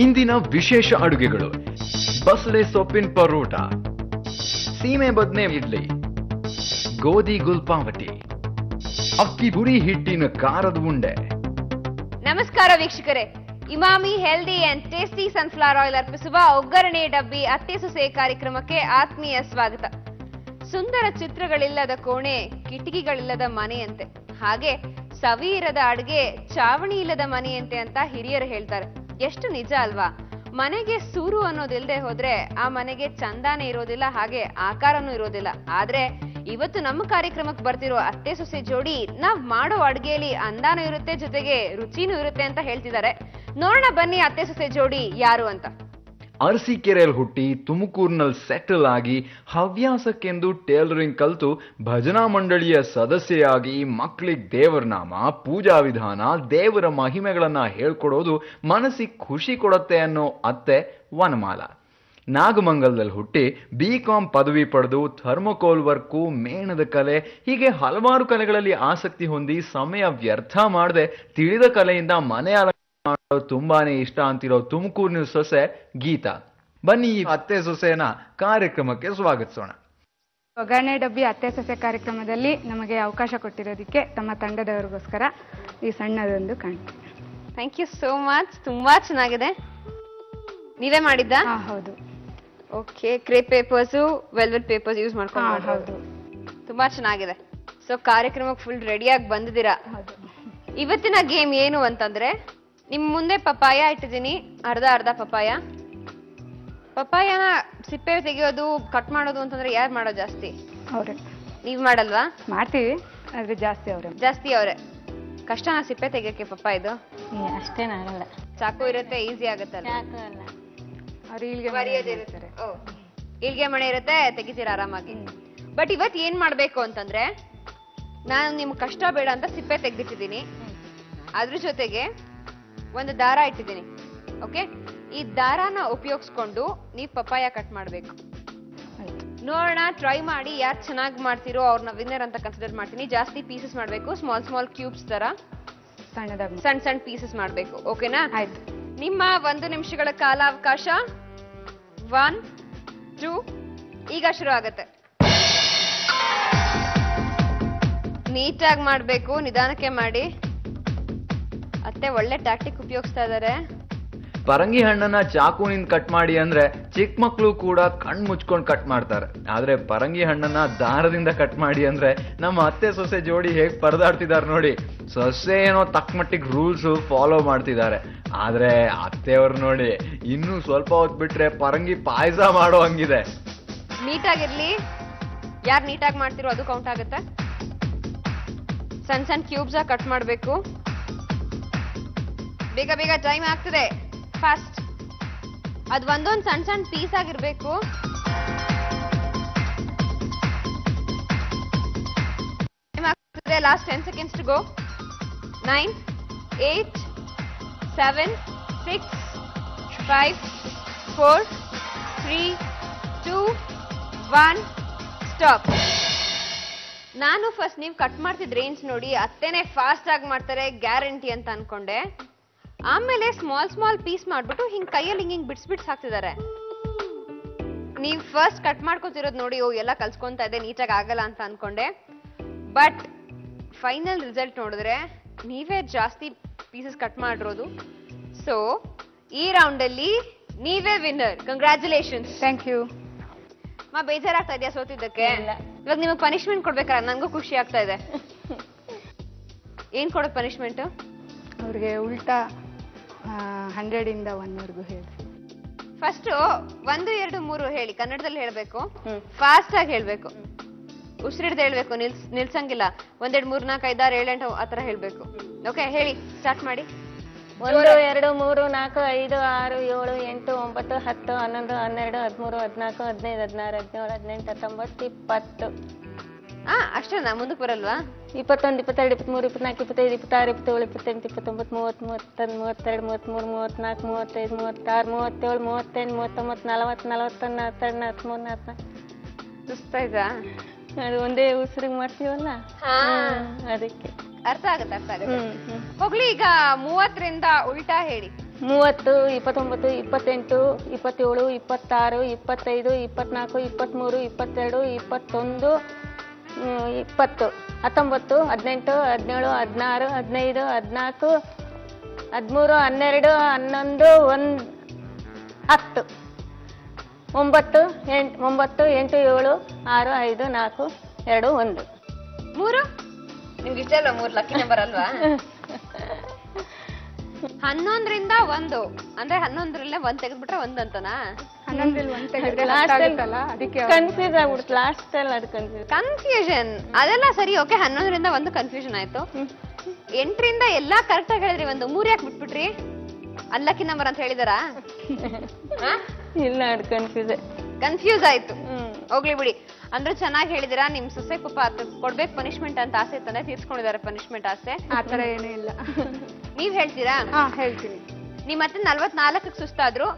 ಇಂದಿನ ವಿಶೇಷ ಅಡುಗೆಗಳು: ಬಸಳೆ ಸೊಪ್ಪಿನ ಪರೋಟ, ಸೀಮೆ ಬದನೆ ಇಡ್ಲಿ, ಗೋಧಿ ಗುಲ್ಪಾವಟಿ, ಅಕ್ಕಿ ಹುರಿ ಹಿಟ್ಟಿನ ಖಾರದ ಉಂಡೆ. ನಮಸ್ಕಾರ ವೀಕ್ಷಕರೇ, Emami healthy and tasty sunflower oil ಅರ್ಪಿಸುವ ಒಗ್ಗರಣೆ ಡಬ್ಬಿ ಅತ್ತೆ ಸೊಸೆ ಕಾರ್ಯಕ್ರಮಕ್ಕೆ ಆತ್ಮೀಯ ಸ್ವಾಗತ. ಸುಂದರ ಚಿತ್ರಗಳಿಲ್ಲದ ಕೋಣೆ, ಕಿಟಕಿಗಳಿಲ್ಲದ ಮನೆಯಂತೆ, ಹಾಗೆ ಸವಿ ಇರದ ಅಡುಗೆ ಚಾವಣಿ ಇಲ್ಲದ ಮನೆಯಂತೆ ಅಂತ ಹಿರಿಯರು ಹೇಳ್ತಾರೆ. ಎಷ್ಟು ನಿಜ ಅಲ್ವಾ? ಮನೆಗೆ ಸೂರು ಅನ್ನೋದಿಲ್ಲದೆ ಹೋದ್ರೆ ಆ ಮನೆಗೆ ಚಂದಾನೇ ಇರೋದಿಲ್ಲ, ಹಾಗೆ ಆಕಾರನೂ ಇರೋದಿಲ್ಲ. ಆದ್ರೆ ಇವತ್ತು ನಮ್ಮ ಕಾರ್ಯಕ್ರಮಕ್ಕೆ ಬರ್ತಿರೋ ಅತ್ತೆ ಸೊಸೆ ಜೋಡಿ ನಾವ್ ಮಾಡೋ ಅಡ್ಗೆಯಲ್ಲಿ ಅಂದಾನೂ ಇರುತ್ತೆ, ಜೊತೆಗೆ ರುಚಿನೂ ಇರುತ್ತೆ ಅಂತ ಹೇಳ್ತಿದ್ದಾರೆ. ನೋಡೋಣ ಬನ್ನಿ ಅತ್ತೆ ಸೊಸೆ ಜೋಡಿ ಯಾರು ಅಂತ. ಅರಸೀಕೆರೆಯಲ್ಲಿ ಹುಟ್ಟಿ ತುಮಕೂರಿನಲ್ಲಿ ಸೆಟಲ್ ಆಗಿ ಹವ್ಯಾಸಕ್ಕೆಂದು ಟೇಲರಿಂಗ್ ಕಲಿತು ಭಜನಾ ಮಂಡಳಿಯ ಸದಸ್ಯೆಯಾಗಿ ಮಕ್ಕಳಿಗೆ ದೇವರ ನಾಮ, ಪೂಜಾ ವಿಧಾನ, ದೇವರ ಮಹಿಮೆಗಳನ್ನ ಹೇಳ್ಕೊಡೋದು ಮನಸ್ಸಿಗೆ ಖುಷಿ ಕೊಡುತ್ತೆ ಅನ್ನೋ ಅತ್ತೆ ವನಮಾಲ. ನಾಗಮಂಗಲದಲ್ಲಿ ಹುಟ್ಟಿ BCom ಪದವಿ ಪಡೆದು ಥರ್ಮೋಕೋಲ್ ವರ್ಕು, ಮೇಣದ ಕಲೆ, ಹೀಗೆ ಹಲವಾರು ಕಲೆಗಳಲ್ಲಿ ಆಸಕ್ತಿ ಹೊಂದಿ ಸಮಯ ವ್ಯರ್ಥ ಮಾಡದೆ ತಿಳಿದ ಕಲೆಯಿಂದ ಮನೆ ಮಾಡೋದು ತುಂಬಾನೇ ಇಷ್ಟ ಅಂತಿರೋ ತುಮಕೂರಿನ ಸೊಸೆ ಗೀತಾ. ಬನ್ನಿ ಈ ಅತ್ತೆ ಸೊಸೆನ ಕಾರ್ಯಕ್ರಮಕ್ಕೆ ಸ್ವಾಗತಿಸೋಣ. ಒಗ್ಗರಣೆ ಡಬ್ಬಿ ಅತ್ತೆ ಸೊಸೆ ಕಾರ್ಯಕ್ರಮದಲ್ಲಿ ನಮಗೆ ಅವಕಾಶ ಕೊಟ್ಟಿರೋದಕ್ಕೆ ತಮ್ಮ ತಂಡದವರಿಗೋಸ್ಕರ ಈ ಸಣ್ಣದೊಂದು ಕಾಣ್ತೀವಿ. Thank you so much. ತುಂಬಾ ಚೆನ್ನಾಗಿದೆ. ನೀವೇ ಮಾಡಿದ್ದ? ಹೌದು. Okay, crepe papers, velvet papers use ಮಾಡ್ಕೊಂಡು. ಹೌದು, ತುಂಬಾ ಚೆನ್ನಾಗಿದೆ. ಸೊ ಕಾರ್ಯಕ್ರಮಕ್ಕೆ ಫುಲ್ ರೆಡಿಯಾಗಿ ಬಂದಿದ್ದೀರಾ. ಇವತ್ತಿನ ಗೇಮ್ ಏನು ಅಂತಂದ್ರೆ, ನಿಮ್ ಮುಂದೆ ಪಪಾಯ ಇಟ್ಟಿದ್ದೀನಿ, ಅರ್ಧ ಪಪಾಯನ ಸಿಪ್ಪೆ ತೆಗೆಯೋದು, ಕಟ್ ಮಾಡೋದು ಅಂತಂದ್ರೆ ಯಾರು ಮಾಡೋದು ಜಾಸ್ತಿ? ಅವ್ರೆ. ನೀವ್ ಮಾಡಲ್ವಾ? ಮಾಡ್ತೀವಿ, ಆದ್ರೆ ಜಾಸ್ತಿ ಅವ್ರೆ. ಕಷ್ಟನಾ ಸಿಪ್ಪೆ ತೆಗಿಯೋಕೆ ಪಪ್ಪಾಯದು? ಅಷ್ಟೇನಾಗಲ್ಲ. ಚಾಕು ಇರುತ್ತೆ, ಈಸಿ ಆಗುತ್ತಲ್ಲ. ಈಳ್ಗೆ ಮಣೆ ಇರುತ್ತೆ, ತೆಗಿತೀರಾ ಆರಾಮಾಗಿ. ಬಟ್ ಇವತ್ ಏನ್ ಮಾಡ್ಬೇಕು ಅಂತಂದ್ರೆ, ನಾನು ನಿಮ್ಗೆ ಕಷ್ಟ ಬೇಡ ಅಂತ ಸಿಪ್ಪೆ ತೆಗ್ದಿಟ್ಟಿದ್ದೀನಿ, ಅದ್ರ ಜೊತೆಗೆ ಒಂದು ದಾರ ಇಟ್ಟಿದ್ದೀನಿ. ಓಕೆ, ಈ ದಾರಾನ ಉಪಯೋಗಿಸ್ಕೊಂಡು ನೀವ್ ಪಪ್ಪಾಯ ಕಟ್ ಮಾಡ್ಬೇಕು. ನೋಡೋಣ, ಟ್ರೈ ಮಾಡಿ. ಯಾರು ಚೆನ್ನಾಗಿ ಮಾಡ್ತಿರೋ ಅವ್ರನ್ನ ವಿನ್ನರ್ ಅಂತ ಕನ್ಸಿಡರ್ ಮಾಡ್ತೀನಿ. ಜಾಸ್ತಿ ಪೀಸಸ್ ಮಾಡ್ಬೇಕು, ಸ್ಮಾಲ್ ಕ್ಯೂಬ್ಸ್ ತರ ಸಣ್ಣ ಪೀಸಸ್ ಮಾಡ್ಬೇಕು. ಓಕೆನಾ? ಆಯ್ತು. ನಿಮ್ಮ 1 ನಿಮಿಷಗಳ ಕಾಲಾವಕಾಶ. 1, 2 ಈಗ ಶುರು ಆಗತ್ತೆ. ನೀಟಾಗಿ ಮಾಡ್ಬೇಕು, ನಿಧಾನಕ್ಕೆ ಮಾಡಿ. ಅತ್ತೆ ಒಳ್ಳೆ ಟ್ಯಾಕ್ಟಿಕ್ ಉಪಯೋಗಿಸ್ತಾ ಇದಾರೆ. ಪರಂಗಿ ಹಣ್ಣನ್ನ ಚಾಕುನಿಂದ ಕಟ್ ಮಾಡಿ ಅಂದ್ರೆ ಚಿಕ್ಕ ಮಕ್ಳು ಕೂಡ ಕಣ್ ಮುಚ್ಕೊಂಡು ಕಟ್ ಮಾಡ್ತಾರೆ. ಆದ್ರೆ ಪರಂಗಿ ಹಣ್ಣನ್ನ ದಾರದಿಂದ ಕಟ್ ಮಾಡಿ ಅಂದ್ರೆ ನಮ್ಮ ಅತ್ತೆ ಸೊಸೆ ಜೋಡಿ ಹೇಗ್ ಪರದಾಡ್ತಿದಾರೆ ನೋಡಿ. ಸೊಸೆ ಏನೋ ತಕ್ಕ ಮಟ್ಟಿಗೆ ರೂಲ್ಸ್ ಫಾಲೋ ಮಾಡ್ತಿದ್ದಾರೆ, ಆದ್ರೆ ಅತ್ತೆಯವ್ರು ನೋಡಿ ಇನ್ನೂ ಸ್ವಲ್ಪ ಹೊತ್ತು ಬಿಟ್ರೆ ಪರಂಗಿ ಪಾಯಸ ಮಾಡೋ ಹಂಗಿದೆ. ನೀಟಾಗಿರ್ಲಿ, ಯಾರು ನೀಟಾಗಿ ಮಾಡ್ತಿರೋ ಅದು ಕೌಂಟ್ ಆಗುತ್ತೆ. ಸಣ್ಣ ಕ್ಯೂಬ್ಸ್ ಕಟ್ ಮಾಡ್ಬೇಕು. ಬೇಗ ಟೈಮ್ ಆಗ್ತದೆ. ಫಾಸ್ಟ್. ಅದು ಒಂದೊಂದು ಸಣ್ಣ ಪೀಸ್ ಆಗಿರ್ಬೇಕು. Last 10 seconds to go. 9, 8, 7, 6, 5, 4, 3, 2, 1 stop. ನಾನು ಫಸ್ಟ್ ನೀವು ಕಟ್ ಮಾಡ್ತಿದ್ ರೇಂಜ್ ನೋಡಿ ಅತ್ತೆನೆ ಫಾಸ್ಟ್ ಆಗಿ ಮಾಡ್ತಾರೆ ಗ್ಯಾರಂಟಿ ಅಂತ ಅನ್ಕೊಂಡೆ. ಆಮೇಲೆ ಸ್ಮಾಲ್ ಪೀಸ್ ಮಾಡ್ಬಿಟ್ಟು ಹಿಂಗ್ ಕೈಯಲ್ಲಿ ಹಿಂಗ್ ಬಿಡ್ಸ್ ಹಾಕ್ತಿದ್ದಾರೆ. ನೀವ್ ಫಸ್ಟ್ ಕಟ್ ಮಾಡ್ಕೊತಿರೋದು ನೋಡಿ, ಎಲ್ಲ ಕಲ್ಸ್ಕೊಂತ ಇದೆ, ನೀಟಾಗಿ ಆಗಲ್ಲ ಅಂತ ಅನ್ಕೊಂಡೆ. ಬಟ್ ಫೈನಲ್ ರಿಸಲ್ಟ್ ನೋಡಿದ್ರೆ ನೀವೇ ಜಾಸ್ತಿ ಪೀಸಸ್ ಕಟ್ ಮಾಡಿರೋದು. ಸೊ ಈ ರೌಂಡ್ ಅಲ್ಲಿ ನೀವೇ ವಿನ್ನರ್. ಕಂಗ್ರ್ಯಾಚುಲೇಷನ್ಸ್. Thank you. ಬೇಜಾರಾಗ್ತಾ ಇದೆಯಾ ಸೋತಿದ್ದಕ್ಕೆ? ಇವಾಗ ನಿಮಗೆ ಪನಿಷ್ಮೆಂಟ್ ಕೊಡ್ಬೇಕಾದ್ರೆ ನಂಗೂ ಖುಷಿ ಆಗ್ತಾ ಇದೆ. ಏನ್ ಕೊಡೋದು ಪನಿಷ್ಮೆಂಟ್? ಅವ್ರಿಗೆ ಉಲ್ಟಾ 100 ಇಂದ 1 ಹೇಳಿ. ಫಸ್ಟ್ 1, 2, 3 ಹೇಳಿ. ಕನ್ನಡದಲ್ಲಿ ಹೇಳ್ಬೇಕು, ಫಾಸ್ಟ್ ಆಗಿ ಹೇಳ್ಬೇಕು, ಉಸಿರಿಡ್ದು ಹೇಳ್ಬೇಕು, ನಿಲ್ಸಂಗಿಲ್ಲ. 1, 2, 3, 4, 5, 6, 7, 8 ಆತರ ಹೇಳ್ಬೇಕು. ಓಕೆ, ಹೇಳಿ, ಸ್ಟಾರ್ಟ್ ಮಾಡಿ. 1, 2, 3, 4, 5, 6, 7, 8, 9, 10, 11, 12, 13, 14, 15, 16, 17, 18, 19, 20. ಅಷ್ಟೇನಾ? ಮುಂದಕ್ಕೆ ಬರಲ್ವಾ? 21, 22, 23, 24, 25, 26, 27, 28, 29, 30, 31, 32, 33, 34, 35, 36, 37, 38, 39, 40, 41, 43, 44. ಸುಸ್ತಾಯ್ತಾ? ಅದು ಒಂದೇ ಉಸಿರಿಗೆ ಮಾಡ್ತೀವಲ್ಲ, ಅದಕ್ಕೆ. ಅರ್ಥ ಆಗುತ್ತೆ. ಹೋಗ್ಲಿ, ಈಗ 30ರಿಂದ ಉಲ್ಟಾ ಹೇಳಿ. 30, 29, 28, 27, 26, 25, 24, 23, 22, 21, 20, 19, 18, 17, 16, 15, 14, 13, 12, 11, 10, 9, 8, 7, 6, 5, 4, 2, 1. 3 ನಿಮ್ಗೆ ಇಷ್ಟ ಅಲ್ವಾ 3 ಲಕ್ಕಿ ನಂಬರ್ ಅಲ್ವಾ? 11ರಿಂದ 1 ಅಂದ್ರೆ 11ರಲ್ಲೇ 1 ತೆಗೆದ್ಬಿಟ್ರೆ 1 ಅಂತನಾ? 11ರಲ್ಲಿ 1 ತೆಗೆದ್ರೆ ಗೊತ್ತಾಗುತ್ತಲ್ಲ, ಅದಕ್ಕೆ ಕನ್ಫ್ಯೂಸ್ ಆಗ್ಬಿಡುತ್ತೆ ಲಾಸ್ಟ್ ಅಲ್ಲಿ. ಅದು ಕನ್ಫ್ಯೂಷನ್ ಅದೆಲ್ಲ ಸರಿ. ಓಕೆ, 11ರಿಂದ 1 ಕನ್ಫ್ಯೂಷನ್ ಆಯ್ತು. 8ರಿಂದ ಎಲ್ಲಾ ಕರೆಕ್ಟ್ ಆಗಿ ಹೇಳಿದ್ರಿ, 3 ಯಾಕೆ ಬಿಟ್ಬಿಟ್ರಿ? ಅನ್ಲಕ್ಕಿ ನಂಬರ್ ಅಂತ ಹೇಳಿದಾರಾ? ಇಲ್ಲ, ಅದು ಕನ್ಫ್ಯೂಸ್ ಆಯ್ತು. ಹೋಗ್ಲಿ ಬಿಡಿ. ಅಂದ್ರೆ ಚೆನ್ನಾಗಿ ಹೇಳಿದಿರಾ. ನಿಮ್ ಸೊಸೆ ಪಾಪ ಕೊಡ್ಬೇಕು ಪನಿಷ್ಮೆಂಟ್ ಅಂತ ಆಸೆ ತಾನೆ, ತೀರ್ಸ್ಕೊಂಡಿದ್ದಾರೆ ಪನಿಷ್ಮೆಂಟ್ ಆಸೆ. ಆತರ ಏನೂ ಇಲ್ಲ. ನೀವ್ ಹೇಳ್ತೀರಾ? ಹೇಳ್ತೀನಿ. ನಿಮ್ ಮತ್ತೆ 44ಕ್ಕೆ ಸುಸ್ತಾದ್ರು,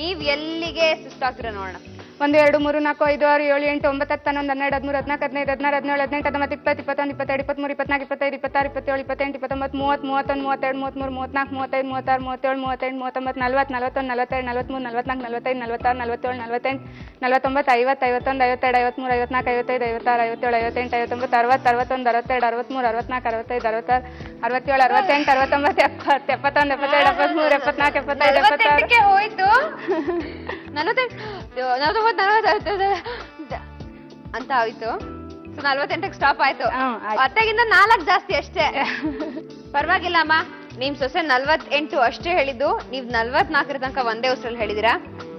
ನೀವ್ ಎಲ್ಲಿಗೆ ಸುಸ್ತಾಗ್ತೀರಾ ನೋಡೋಣ. 1, 2, 3, 4, 5, 6, 7, 8, 9, 10, 11, 12, 13, 14, 15, 16, 17, 18, 19, 20, 21, 22, 23, 24, 25, 26, 27, 28, 29, 30, 31, 32, 33, 34, 35, 36, 37, 38, 39, 40, 41, 42, 43, 44, 45, 46, 47, 48, 49, 50, 51, 52, 53, 54, 55, 56, 57, 58, 59, 60, 61, 62, 63, 64, 65, 66, 67, 68, 69, 70, 71, 72, 73, 74, 75, 76 ಹೋಯ್ತು. 48 ಅಂತ ಆಯ್ತು. 48ಕ್ಕೆ ಸ್ಟಾಪ್ ಆಯ್ತು. ಅತ್ತೆಗಿಂತ 4 ಜಾಸ್ತಿ ಅಷ್ಟೇ. ಪರವಾಗಿಲ್ಲ ಅಮ್ಮ. ನಿಮ್ ಸೊಸೆ 48 ಅಷ್ಟೇ ಹೇಳಿದ್ದು, ನೀವ್ 44 ತನಕ ಒಂದೇ ಉಸಿರಲ್ಲಿ ಹೇಳಿದಿರಾ.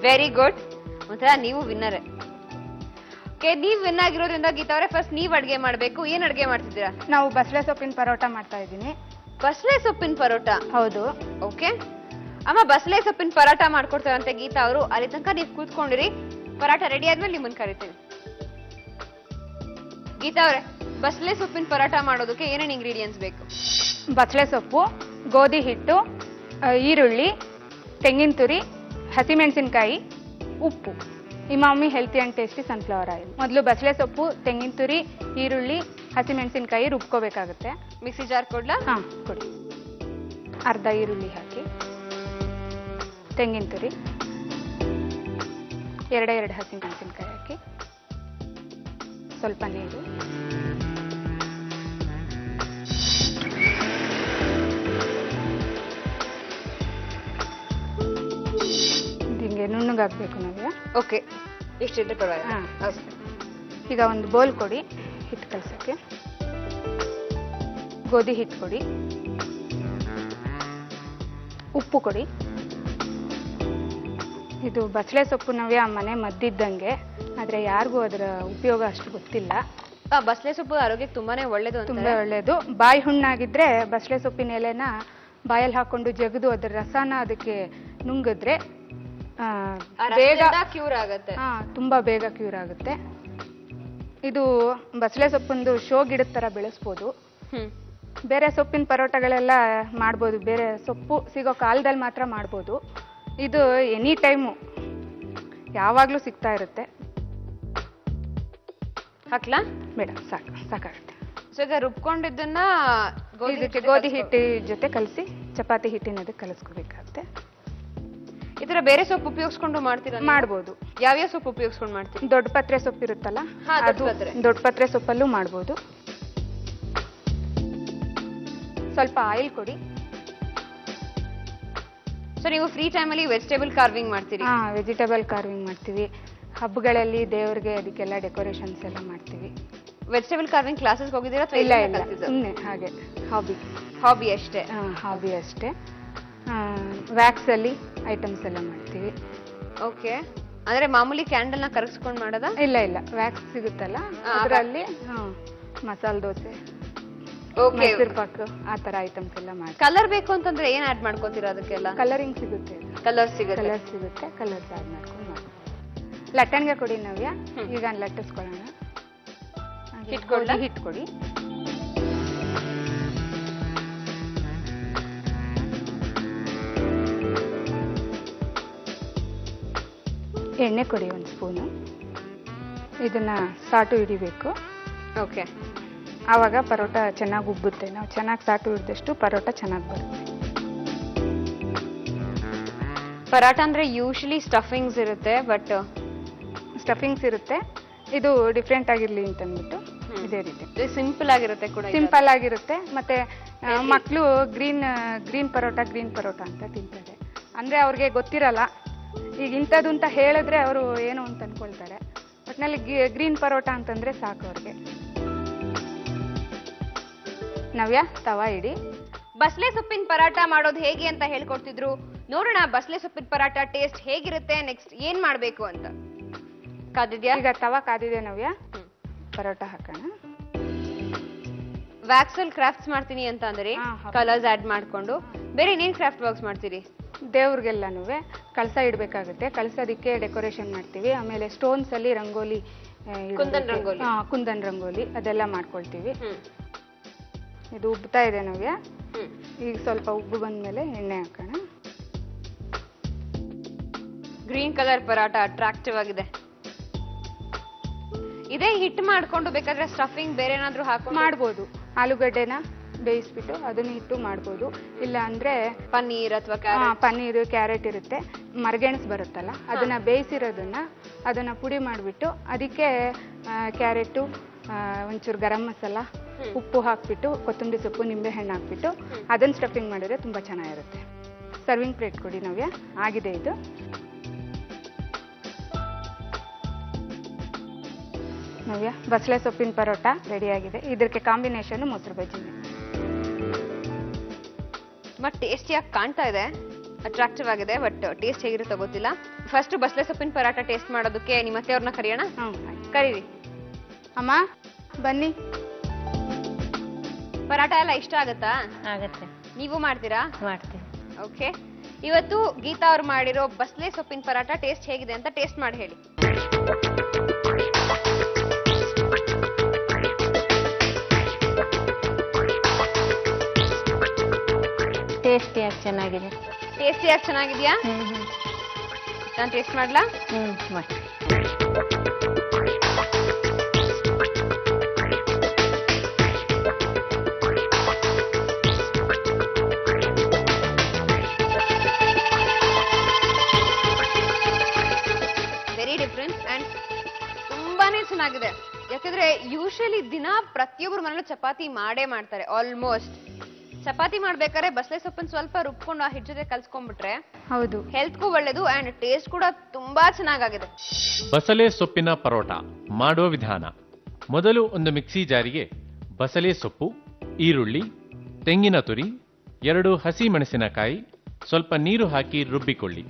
Very good. ಒಂಥರ ನೀವು ವಿನ್ನರ್. ಓಕೆ, ನೀವ್ ವಿನ್ ಆಗಿರೋದ್ರಿಂದ ಗೀತಾ ಅವರೇ ಫಸ್ಟ್ ನೀವ್ ಅಡ್ಗೆ ಮಾಡ್ಬೇಕು. ಏನ್ ಅಡ್ಗೆ ಮಾಡ್ತಿದ್ದೀರಾ? ನಾವು ಬಸಳೆ ಸೊಪ್ಪಿನ ಪರೋಟ ಮಾಡ್ತಾ ಇದ್ದೀನಿ. ಬಸಳೆ ಸೊಪ್ಪಿನ ಪರೋಟ? ಹೌದು. ಓಕೆ ಅಮ್ಮ, ಬಸಳೆ ಸೊಪ್ಪಿನ ಪರಾಟ ಮಾಡ್ಕೊಡ್ತಾರಂತೆ ಗೀತಾ ಅವರು. ಅಲ್ಲಿ ತನಕ ನೀವು ಕೂತ್ಕೊಂಡಿರಿ. ಪರಾಟ ರೆಡಿ ಆದ್ಮೇಲೆ ನಿಮ್ಮನ್ನ ಕರಿತೀನಿ. ಗೀತಾ ಅವರೇ, ಬಸಳೆ ಸೊಪ್ಪಿನ ಪರಾಟ ಮಾಡೋದಕ್ಕೆ ಏನೇನು ಇಂಗ್ರೀಡಿಯೆಂಟ್ಸ್ ಬೇಕು? ಬಸಳೆ ಸೊಪ್ಪು, ಗೋಧಿ ಹಿಟ್ಟು, ಈರುಳ್ಳಿ, ತೆಂಗಿನ ತುರಿ, ಹಸಿಮೆಣಸಿನಕಾಯಿ, ಉಪ್ಪು. Emami healthy and tasty sunflower oil. ಮೊದಲು ಬಸಳೆ ಸೊಪ್ಪು, ತೆಂಗಿನ ತುರಿ, ಈರುಳ್ಳಿ, ಹಸಿಮೆಣಸಿನಕಾಯಿ ರುಬ್ಕೋಬೇಕಾಗುತ್ತೆ. Mixie jar ಕೊಡ್ಲಾ? ಹಾಂ ಕೊಡಿ. ಅರ್ಧ ಈರುಳ್ಳಿ ಹಾಕಿ, ತೆಂಗಿನ ತುರಿ, 2 ಹಸಿಮೆಣಸಿನಕಾಯಿ ಹಾಕಿ, ಸ್ವಲ್ಪ ನೀರು, ಹಿಂಗೆ ನುಣ್ಣಗಾಗಬೇಕು ನಮಗೆ. ಓಕೆ, ಇಷ್ಟಿದ್ರೆ ಪರವಾಗಿಲ್ಲ. ಈಗ ಒಂದು ಬೌಲ್ ಕೊಡಿ ಹಿಟ್ಟು ಕಲಸಕ್ಕೆ. ಗೋಧಿ ಹಿಟ್ಟು ಕೊಡಿ, ಉಪ್ಪು ಕೊಡಿ. ಇದು ಬಸಳೆ ಸೊಪ್ಪು ನವ್ಯ ಮನೆ ಮದ್ದಿದ್ದಂಗೆ, ಆದರೆ ಯಾರಿಗೂ ಅದರ ಉಪಯೋಗ ಅಷ್ಟು ಗೊತ್ತಿಲ್ಲ. ಬಸಳೆ ಸೊಪ್ಪು ಆರೋಗ್ಯಕ್ಕೆ ತುಂಬಾನೇ ಒಳ್ಳೇದು. ತುಂಬಾ ಒಳ್ಳೇದು. ಬಾಯಿ ಹುಣ್ಣಾಗಿದ್ರೆ ಬಸಳೆ ಸೊಪ್ಪಿನ ಎಲೆನ ಬಾಯಲ್ಲಿ ಹಾಕೊಂಡು ಜಗದು ಅದರ ರಸನ ಅದಕ್ಕೆ ನುಂಗಿದ್ರೆ ಬೇಗ ಕ್ಯೂರ್ ಆಗುತ್ತೆ. ತುಂಬಾ ಬೇಗ ಕ್ಯೂರ್ ಆಗುತ್ತೆ. ಇದು ಬಸಳೆ ಸೊಪ್ಪೊಂದು ಶೋ ಗಿಡದ ತರ ಬೆಳೆಸ್ಬೋದು. ಬೇರೆ ಸೊಪ್ಪಿನ ಪರೋಟಗಳೆಲ್ಲ ಮಾಡ್ಬೋದು, ಬೇರೆ ಸೊಪ್ಪು ಸಿಗೋ ಕಾಲದಲ್ಲಿ ಮಾತ್ರ ಮಾಡ್ಬೋದು. ಇದು ಎನಿ ಟೈಮು ಯಾವಾಗಲೂ ಸಿಗ್ತಾ ಇರುತ್ತೆ. ಹಾಕ್ಲಾ? ಬೇಡ, ಸಾಕಾಗುತ್ತೆ. ಸೊ ಈಗ ರುಬ್ಕೊಂಡಿದ್ದನ್ನ ಇದಕ್ಕೆ ಗೋಧಿ ಹಿಟ್ಟು ಜೊತೆ ಕಲಸಿ ಚಪಾತಿ ಹಿಟ್ಟಿನದಕ್ಕೆ ಕಲಸ್ಕೋಬೇಕಾಗುತ್ತೆ. ಈ ತರ ಬೇರೆ ಸೊಪ್ಪು ಉಪಯೋಗಿಸ್ಕೊಂಡು ಮಾಡ್ತೀರಾ? ಮಾಡ್ಬೋದು. ಯಾವ್ಯಾವ ಸೊಪ್ಪು ಉಪಯೋಗಿಸ್ಕೊಂಡು ಮಾಡ್ತೀವಿ? ದೊಡ್ಡ ಪತ್ರೆ ಸೊಪ್ಪು ಇರುತ್ತಲ್ಲ, ದೊಡ್ಡ ಪತ್ರೆ ಸೊಪ್ಪಲ್ಲೂ ಮಾಡ್ಬೋದು. ಸ್ವಲ್ಪ ಆಯಿಲ್ ಕೊಡಿ. ಸೊ ನೀವು ಫ್ರೀ ಟೈಮಲ್ಲಿ ವೆಜಿಟೇಬಲ್ ಕಾರ್ವಿಂಗ್ ಮಾಡ್ತೀರಿ? ವೆಜಿಟೇಬಲ್ ಕಾರ್ವಿಂಗ್ ಮಾಡ್ತೀವಿ. ಹಬ್ಬಗಳಲ್ಲಿ ದೇವ್ರಿಗೆ ಅದಕ್ಕೆಲ್ಲ ಡೆಕೋರೇಷನ್ಸ್ ಎಲ್ಲ ಮಾಡ್ತೀವಿ. ವೆಜಿಟೇಬಲ್ ಕಾರ್ವಿಂಗ್ ಕ್ಲಾಸಸ್ ಹೋಗಿದ್ದೀರಾ? ಇಲ್ಲ, ಸುಮ್ಮನೆ ಹಾಗೆ ಹಾಬಿ ಅಷ್ಟೇ. ಹಾಬಿ ಅಷ್ಟೇ. ವ್ಯಾಕ್ಸ್ ಅಲ್ಲಿ ಐಟಮ್ಸ್ ಎಲ್ಲ ಮಾಡ್ತೀವಿ. ಓಕೆ, ಅಂದ್ರೆ ಮಾಮೂಲಿ ಕ್ಯಾಂಡಲ್ ನ ಕರಗಿಸ್ಕೊಂಡು ಮಾಡೋದಾ? ಇಲ್ಲ, ವ್ಯಾಕ್ಸ್ ಸಿಗುತ್ತಲ್ಲ ಅದರಲ್ಲಿ ಮಸಾಲೆ ದೋಸೆ, ಮೈಸೂರು ಪಾಕ್, ಆ ತರ ಐಟಮ್ಸ್ ಎಲ್ಲ ಮಾಡಿ. ಕಲರ್ ಬೇಕು ಅಂತಂದ್ರೆ ಏನ್ ಆಡ್ ಮಾಡ್ಕೋತೀರಾ ಅದಕ್ಕೆಲ್ಲ? ಕಲರಿಂಗ್ ಸಿಗುತ್ತೆ. ಕಲರ್ ಸಿಗುತ್ತೆ. ಕಲರ್ಸ್ ಆಡ್ ಮಾಡ್ಕೊಂಡು ಲಟ್ಟಣಿಗೆ ಕೊಡಿ ನವ್ಯ. ಈಗ ಲಟ್ಟಿಸ್ಕೊಳ್ಳೋಣ. ಹಿಟ್ಟು ಕೊಡಿ. ಎಣ್ಣೆ ಕೊಡಿ 1 ಸ್ಪೂನು. ಇದನ್ನ ಸಾಟು ಹಿಡಿಬೇಕು. ಓಕೆ, ಆವಾಗ ಪರೋಟ ಚೆನ್ನಾಗಿ ಉಬ್ಬುತ್ತೆ. ನಾವು ಚೆನ್ನಾಗಿ ಸಾಟು ಹಿಡಿದಷ್ಟು ಪರೋಟ ಚೆನ್ನಾಗಿ ಬರುತ್ತೆ. ಪರಾಟ ಅಂದ್ರೆ ಯೂಶಲಿ ಸ್ಟಫಿಂಗ್ಸ್ ಇರುತ್ತೆ, ಬಟ್ ಸ್ಟಫಿಂಗ್ಸ್ ಇರುತ್ತೆ, ಇದು ಡಿಫ್ರೆಂಟ್ ಆಗಿರ್ಲಿ ಅಂತ ಅಂದ್ಬಿಟ್ಟು ಇದೇ ರೀತಿ ಸಿಂಪಲ್ ಆಗಿರುತ್ತೆ ಕೂಡ. ಸಿಂಪಲ್ ಆಗಿರುತ್ತೆ. ಮತ್ತೆ ಮಕ್ಕಳು ಗ್ರೀನ್ ಪರೋಟ ಅಂತ ತಿಂತಾರೆ. ಅಂದ್ರೆ ಅವ್ರಿಗೆ ಗೊತ್ತಿರಲ್ಲ, ಈಗ ಇಂಥದ್ದು ಅಂತ ಹೇಳಿದ್ರೆ ಅವರು ಏನು ಅಂತ ಅನ್ಕೊಳ್ತಾರೆ. ಒಟ್ನಲ್ಲಿ ಗ್ರೀನ್ ಪರೋಟ ಅಂತಂದ್ರೆ ಸಾಕು ಅವ್ರಿಗೆ. ನವ್ಯ, ತವಾ ಇಡಿ. ಬಸಳೆ ಸೊಪ್ಪಿನ ಪರಾಟ ಮಾಡೋದು ಹೇಗೆ ಅಂತ ಹೇಳ್ಕೊಡ್ತಿದ್ರು. ನೋಡೋಣ ಬಸಳೆ ಸೊಪ್ಪಿನ ಪರಾಟ ಟೇಸ್ಟ್ ಹೇಗಿರುತ್ತೆ, ನೆಕ್ಸ್ಟ್ ಏನ್ ಮಾಡ್ಬೇಕು ಅಂತ. ಕಾದಿದ್ಯಾ? ಈಗ ತವಾ ಕಾದಿದೆ ನವ್ಯ, ಪರೋಟ ಹಾಕೋಣ. ವ್ಯಾಕ್ಸಲ್ ಕ್ರಾಫ್ಟ್ಸ್ ಮಾಡ್ತೀನಿ ಅಂತ ಅಂದ್ರೆ ಕಲರ್ಸ್ ಆಡ್ ಮಾಡ್ಕೊಂಡು ಬೇರೆ ಏನೇನ್ ಕ್ರಾಫ್ಟ್ ವರ್ಕ್ಸ್ ಮಾಡ್ತೀರಿ? ದೇವ್ರಿಗೆಲ್ಲನೂ ಕಳಸ ಇಡಬೇಕಾಗುತ್ತೆ. ಕಳಸೋದಕ್ಕೆ ಡೆಕೋರೇಷನ್ ಮಾಡ್ತೀವಿ. ಆಮೇಲೆ ಸ್ಟೋನ್ಸ್ ಅಲ್ಲಿ ರಂಗೋಲಿ, ಕುಂದನ್ ರಂಗೋಲಿ ಅದೆಲ್ಲ ಮಾಡ್ಕೊಳ್ತೀವಿ. ಇದು ಉಬ್ತಾ ಇದೆ ನವ್ಯ. ಈಗ ಸ್ವಲ್ಪ ಉಬ್ಬು ಬಂದ್ಮೇಲೆ ಎಣ್ಣೆ ಹಾಕೋಣ. ಗ್ರೀನ್ ಕಲರ್ ಪರಾಟ ಅಟ್ರಾಕ್ಟಿವ್ ಆಗಿದೆ. ಇದೇ ಹಿಟ್ ಮಾಡ್ಕೊಂಡು ಬೇಕಾದ್ರೆ ಸ್ಟಫಿಂಗ್ ಬೇರೆ ಏನಾದ್ರು ಹಾಕೊಂಡು ಮಾಡ್ಬೋದು. ಆಲೂಗಡ್ಡೆನ ಬೇಯಿಸ್ಬಿಟ್ಟು ಅದನ್ನ ಇಟ್ಟು ಮಾಡ್ಬೋದು. ಇಲ್ಲ ಅಂದ್ರೆ ಪನ್ನೀರ್ ಅಥವಾ ಪನ್ನೀರ್, ಕ್ಯಾರೆಟ್ ಇರುತ್ತೆ, ಮರಗೆಣಸು ಬರುತ್ತಲ್ಲ, ಅದನ್ನ ಬೇಯಿಸಿರೋದನ್ನ ಅದನ್ನ ಪುಡಿ ಮಾಡಿಬಿಟ್ಟು ಅದಕ್ಕೆ ಕ್ಯಾರೆಟು, ಒಂಚೂರು ಗರಂ ಮಸಾಲ, ಉಪ್ಪು ಹಾಕ್ಬಿಟ್ಟು, ಕೊತ್ತಂಬರಿ ಸೊಪ್ಪು, ನಿಂಬೆ ಹಣ್ಣು ಹಾಕ್ಬಿಟ್ಟು ಅದನ್ನ ಸ್ಟಫಿಂಗ್ ಮಾಡಿದ್ರೆ ತುಂಬಾ ಚೆನ್ನಾಗಿರುತ್ತೆ. ಸರ್ವಿಂಗ್ ಪ್ಲೇಟ್ ಕೊಡಿ ನವ್ಯ. ಆಗಿದೆ ಇದು. ನವ್ಯ, ಬಸಳೆ ಸೊಪ್ಪಿನ ಪರೋಟ ರೆಡಿ ಆಗಿದೆ. ಇದಕ್ಕೆ ಕಾಂಬಿನೇಷನ್ ಮೊಸರು ಬಜ್ಜಿ. ತುಂಬಾ ಟೇಸ್ಟಿಯಾಗಿ ಕಾಣ್ತಾ ಇದೆ, ಅಟ್ರಾಕ್ಟಿವ್ ಆಗಿದೆ, ಬಟ್ ಟೇಸ್ಟ್ ಹೇಗಿರುತ್ತೋ ಗೊತ್ತಿಲ್ಲ. ಫಸ್ಟ್ ಬಸಳೆ ಸೊಪ್ಪಿನ ಪರಾಟ ಟೇಸ್ಟ್ ಮಾಡೋದಕ್ಕೆ ನಿಮ್ಮ ಅತ್ತೆಯವ್ರನ್ನ ಕರೆಯೋಣ. ಕರೀರಿ. ಅಮ್ಮ ಬನ್ನಿ. ಪರಾಟ ಎಲ್ಲ ಇಷ್ಟ ಆಗತ್ತಾ? ಆಗತ್ತೆ. ನೀವು ಮಾಡ್ತೀರಾ? ಮಾಡ್ತೀನಿ. ಓಕೆ, ಇವತ್ತು ಗೀತಾ ಅವ್ರು ಮಾಡಿರೋ ಬಸಳೆ ಸೊಪ್ಪಿನ ಪರಾಟ ಟೇಸ್ಟ್ ಹೇಗಿದೆ ಅಂತ ಟೇಸ್ಟ್ ಮಾಡಿ ಹೇಳಿ. ಟೇಸ್ಟಿಯಾಗಿ ಚೆನ್ನಾಗಿದೆ. ಟೇಸ್ಟಿಯಾಗಿ ಚೆನ್ನಾಗಿದ್ಯಾ? ನಾನು ಟೇಸ್ಟ್ ಮಾಡ್ಲಾ? ಮಾಡಿ. ವೆರಿ ಡಿಫ್ರೆಂಟ್ ಅಂಡ್ ತುಂಬಾನೇ ಚೆನ್ನಾಗಿದೆ. ಯಾಕಂದ್ರೆ ಯೂಶಲಿ ದಿನ ಪ್ರತಿಯೊಬ್ಬರು ಮನೇಲಿ ಚಪಾತಿ ಮಾಡೇ ಮಾಡ್ತಾರೆ. ಆಲ್ಮೋಸ್ಟ್ ಚಪಾತಿ ಮಾಡ್ಬೇಕಾದ್ರೆ ಬಸಳೆ ಸೊಪ್ಪನ್ನು ಸ್ವಲ್ಪ ರುಬ್ಕೊಂಡು ಆ ಹಿಟ್ಟು ಜೊತೆ ಕಲ್ಸ್ಕೊಂಡ್ಬಿಟ್ರೆ ಹೌದು, ಹೆಲ್ತ್ಗೂ ಒಳ್ಳೇದು ಅಂಡ್ ಟೇಸ್ಟ್ ಕೂಡ ತುಂಬಾ ಚೆನ್ನಾಗಿದೆ. ಬಸಳೆ ಸೊಪ್ಪಿನ ಪರೋಟ ಮಾಡುವ ವಿಧಾನ: ಮೊದಲು ಒಂದು ಮಿಕ್ಸಿ ಜಾರಿಗೆ ಬಸಳೆ ಸೊಪ್ಪು, ಈರುಳ್ಳಿ, ತೆಂಗಿನ ತುರಿ, 2 ಹಸಿ ಮೆಣಸಿನಕಾಯಿ, ಸ್ವಲ್ಪ ನೀರು ಹಾಕಿ ರುಬ್ಬಿಕೊಳ್ಳಿ.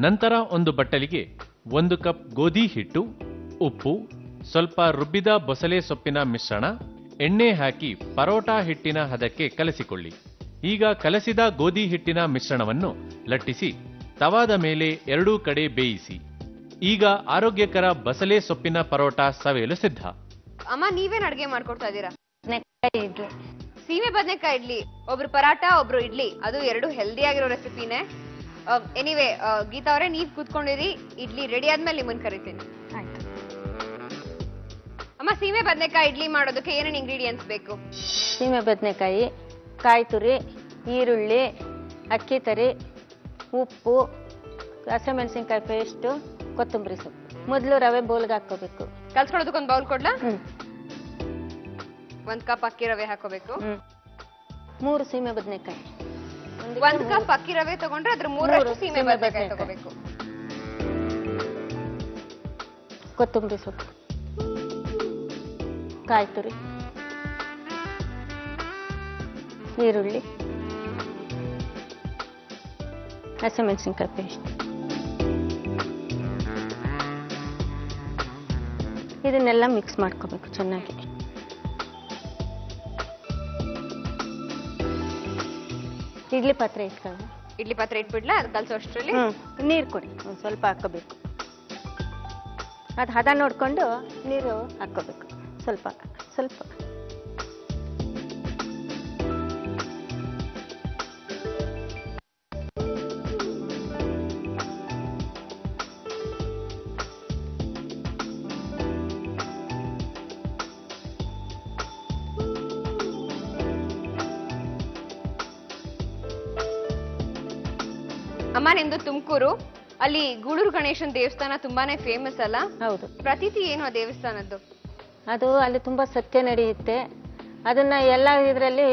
ನಂತರ ಒಂದು ಬಟ್ಟಲಿಗೆ 1 ಕಪ್ ಗೋಧಿ ಹಿಟ್ಟು, ಉಪ್ಪು, ಸ್ವಲ್ಪ ರುಬ್ಬಿದ ಬಸಳೆ ಸೊಪ್ಪಿನ ಮಿಶ್ರಣ, ಎಣ್ಣೆ ಹಾಕಿ ಪರೋಟ ಹಿಟ್ಟಿನ ಹದಕ್ಕೆ ಕಲಸಿಕೊಳ್ಳಿ. ಈಗ ಕಲಸಿದ ಗೋಧಿ ಹಿಟ್ಟಿನ ಮಿಶ್ರಣವನ್ನು ಲಟ್ಟಿಸಿ ತವಾದ ಮೇಲೆ 2 ಕಡೆ ಬೇಯಿಸಿ. ಈಗ ಆರೋಗ್ಯಕರ ಬಸಳೆ ಸೊಪ್ಪಿನ ಪರೋಟ ಸವಿಯಲು ಸಿದ್ಧ. ಅಮ್ಮ, ನೀವೇನ್ ಅಡ್ಗೆ ಮಾಡ್ಕೊಡ್ತಾ ಇದ್ದೀರಾ? ಇಡ್ಲಿ, ಸೀಮೆ ಬದನೆಕಾಯಿ ಇಡ್ಲಿ. ಒಬ್ರು ಪರಾಟ, ಒಬ್ರು ಇಡ್ಲಿ, ಅದು 2 ಹೆಲ್ದಿ ಆಗಿರೋ ರೆಸಿಪಿನೇ. ಎನಿವೇ ಗೀತಾ ಅವರೇ, ನೀವ್ ಕೂತ್ಕೊಂಡಿರಿ, ಇಡ್ಲಿ ರೆಡಿ ಆದ್ಮೇಲೆ ನಿಮ್ಮನ್ನ ಕರಿತೀನಿ. ಆಯ್ತು. ಅಮ್ಮ, ಸೀಮೆ ಬದನೆಕಾಯಿ ಇಡ್ಲಿ ಮಾಡೋದಕ್ಕೆ ಏನೇನು ಇಂಗ್ರೀಡಿಯೆಂಟ್ಸ್ ಬೇಕು? ಸೀಮೆ ಬದನೆಕಾಯಿ, ಕಾಯಿ ತುರಿ, ಈರುಳ್ಳಿ, ಅಕ್ಕಿ ತರಿ, ಉಪ್ಪು, ಹಸಿಮೆಣಸಿನ್ಕಾಯಿ ಪೇಸ್ಟು, ಕೊತ್ತಂಬರಿ ಸೊಪ್ಪು. ಮೊದಲು ರವೆ ಬೌಲ್ಗೆ ಹಾಕೋಬೇಕು. ಕಲ್ಸ್ಕೊಳ್ಳೋದಕ್ಕೊಂದು ಬೌಲ್ ಕೊಡ್ಲಾ? 1 ಕಪ್ ಅಕ್ಕಿ ರವೆ ಹಾಕೋಬೇಕು. 3 ಸೀಮೆ ಬದನೆಕಾಯಿ. 1 ಕಪ್ ಅಕ್ಕಿ ರವೆ ತಗೊಂಡ್ರೆ ಅದ್ರ 3 ಸೀಮೆ ಬದನೆಕಾಯಿ ತಗೋಬೇಕು. ಕೊತ್ತಂಬರಿ ಸೊಪ್ಪು, ಕಾಯಿ ತುರಿ, ಈರುಳ್ಳಿ, ಹಸಿಮೆಣಸಿನ್ಕಾಯಿ ಪೇಸ್ಟ್. ಇದನ್ನೆಲ್ಲ ಮಿಕ್ಸ್ ಮಾಡ್ಕೋಬೇಕು ಚೆನ್ನಾಗಿ. ಇಡ್ಲಿ ಪಾತ್ರೆ ಇಟ್ಕೊಳ್ಳಿ. ಇಡ್ಲಿ ಪಾತ್ರೆ ಇಟ್ಬಿಡ್ಲಾ? ಅದು ಕಲ್ಸೋ ಅಷ್ಟರಲ್ಲಿ ನೀರು ಕೊಡಿ, ಒಂದು ಸ್ವಲ್ಪ ಹಾಕೋಬೇಕು. ಅದು ಹದ ನೋಡ್ಕೊಂಡು ನೀರು ಹಾಕೋಬೇಕು. ಸ್ವಲ್ಪ ಸ್ವಲ್ಪ ಅಮ್ಮ ನಿಮ್ದು ತುಮಕೂರು, ಅಲ್ಲಿ ಗೂಳೂರು ಗಣೇಶನ್ ದೇವಸ್ಥಾನ ತುಂಬಾನೇ ಫೇಮಸ್ ಅಲ್ಲ? ಹೌದು. ಪ್ರತೀತಿ ಏನು ಆ ದೇವಸ್ಥಾನದ್ದು? ಅದು ಅಲ್ಲಿ ತುಂಬಾ ಸತ್ಯ ನಡೆಯುತ್ತೆ. ಅದನ್ನ ಎಲ್ಲ ಇದರಲ್ಲಿ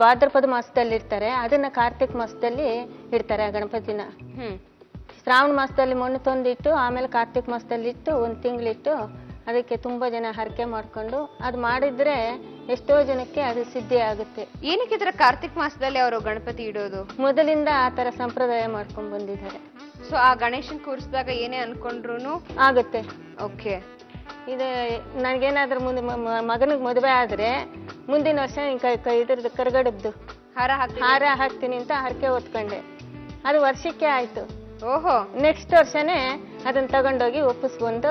ಭಾದ್ರಪದ ಮಾಸದಲ್ಲಿ ಇಡ್ತಾರೆ, ಅದನ್ನ ಕಾರ್ತಿಕ್ ಮಾಸದಲ್ಲಿ ಇಡ್ತಾರೆ ಆ ಗಣಪತಿನ. ಶ್ರಾವಣ ಮಾಸದಲ್ಲಿ ಮಣ್ಣು ತಂದಿಟ್ಟು ಆಮೇಲೆ ಕಾರ್ತಿಕ್ ಮಾಸದಲ್ಲಿ ಇಟ್ಟು 1 ತಿಂಗಳಿಟ್ಟು ಅದಕ್ಕೆ ತುಂಬಾ ಜನ ಹರಕೆ ಮಾಡ್ಕೊಂಡು ಅದು ಮಾಡಿದ್ರೆ ಎಷ್ಟೋ ಜನಕ್ಕೆ ಅದು ಸಿದ್ಧಿ ಆಗುತ್ತೆ. ಏನಕ್ಕೆ ತರ ಕಾರ್ತಿಕ್ ಮಾಸದಲ್ಲಿ ಅವರು ಗಣಪತಿ ಇಡೋದು? ಮೊದಲಿಂದ ಆ ತರ ಸಂಪ್ರದಾಯ ಮಾಡ್ಕೊಂಡ್ ಬಂದಿದ್ದಾರೆ. ಸೊ ಆ ಗಣೇಶನ್ ಕೂರಿಸಿದಾಗ ಏನೇ ಅನ್ಕೊಂಡ್ರು ಆಗುತ್ತೆ. ಓಕೆ. ಇದು ನನಗೇನಾದ್ರೂ ಮುಂದೆ ಮಗನಿಗೆ ಮದುವೆ ಆದ್ರೆ ಮುಂದಿನ ವರ್ಷ ಇದ್ರದ್ದು ಕರ್ಗಡದ್ದು ಹಾರ ಹಾಕ್ತೀನಿ ಅಂತ ಹರಕೆ ಹೊತ್ಕೊಂಡೆ. ಅದು ವರ್ಷಕ್ಕೆ ಆಯ್ತು. ಓಹೋ. ನೆಕ್ಸ್ಟ್ ವರ್ಷನೇ ಅದನ್ನ ತಗೊಂಡೋಗಿ ಒಪ್ಪಿಸ್ಕೊಂಡು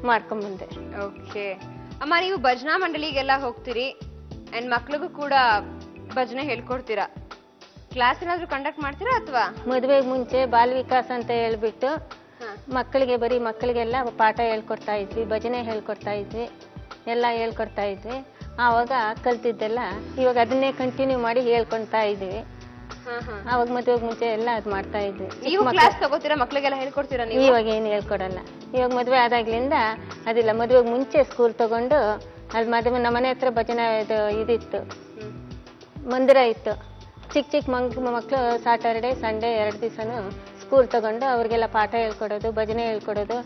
ಮಾಡ್ಕೊಂಡ್ಬಂದೆ. ಓಕೆ ಅಮ್ಮ, ನೀವು ಭಜನಾ ಮಂಡಳಿಗೆಲ್ಲ ಹೋಗ್ತೀರಿ ಅಂಡ್ ಮಕ್ಳಿಗೂ ಕೂಡ ಭಜನೆ ಹೇಳ್ಕೊಡ್ತೀರಾ. ಕ್ಲಾಸ್ ಏನಾದ್ರು ಕಂಡಕ್ಟ್ ಮಾಡ್ತೀರಾ ಅಥವಾ? ಮದುವೆಗೆ ಮುಂಚೆ ಬಾಲ್ ವಿಕಾಸ್ ಅಂತ ಹೇಳ್ಬಿಟ್ಟು ಬರೀ ಮಕ್ಕಳಿಗೆಲ್ಲ ಪಾಠ ಹೇಳ್ಕೊಡ್ತಾ ಇದ್ವಿ, ಭಜನೆ ಹೇಳ್ಕೊಡ್ತಾ ಇದ್ವಿ, ಎಲ್ಲ ಹೇಳ್ಕೊಡ್ತಾ ಇದ್ವಿ. ಆವಾಗ ಕಲ್ತಿದ್ದೆಲ್ಲ ಇವಾಗ ಅದನ್ನೇ ಕಂಟಿನ್ಯೂ ಮಾಡಿ ಹೇಳ್ಕೊಳ್ತಾ ಇದ್ವಿ. ಅವಾಗ ಮದುವೆಗೆ ಮುಂಚೆ ಎಲ್ಲ ಅದು ಮಾಡ್ತಾ ಇದ್ವಿ. ನೀವು ಕ್ಲಾಸ್ ತಗೋತೀರಾ, ಮಕ್ಳಿಗೆಲ್ಲ ಹೇಳ್ಕೊಡ್ತೀರಾ ನೀವು? ಇವಾಗ ಏನು ಹೇಳ್ಕೊಡಲ್ಲ. ಇವಾಗ ಮದುವೆ ಆದಾಗ್ಲಿಂದ ಅದಿಲ್ಲ. ಮದುವೆಗೆ ಮುಂಚೆ ಸ್ಕೂಲ್ ತಗೊಂಡು ಅಲ್ಲಿ ಮದುವೆ ನಮ್ಮನೆ ಹತ್ರ ಭಜನೆ ಇದಿತ್ತು, ಮಂದಿರ ಇತ್ತು. ಚಿಕ್ಕ ಮಕ್ಕಳು ಸಾಟರ್ಡೆ ಸಂಡೇ 2 ದಿವಸನು ಸ್ಕೂಲ್ ತಗೊಂಡು ಅವ್ರಿಗೆಲ್ಲ ಪಾಠ ಹೇಳ್ಕೊಡೋದು, ಭಜನೆ ಹೇಳ್ಕೊಡೋದು,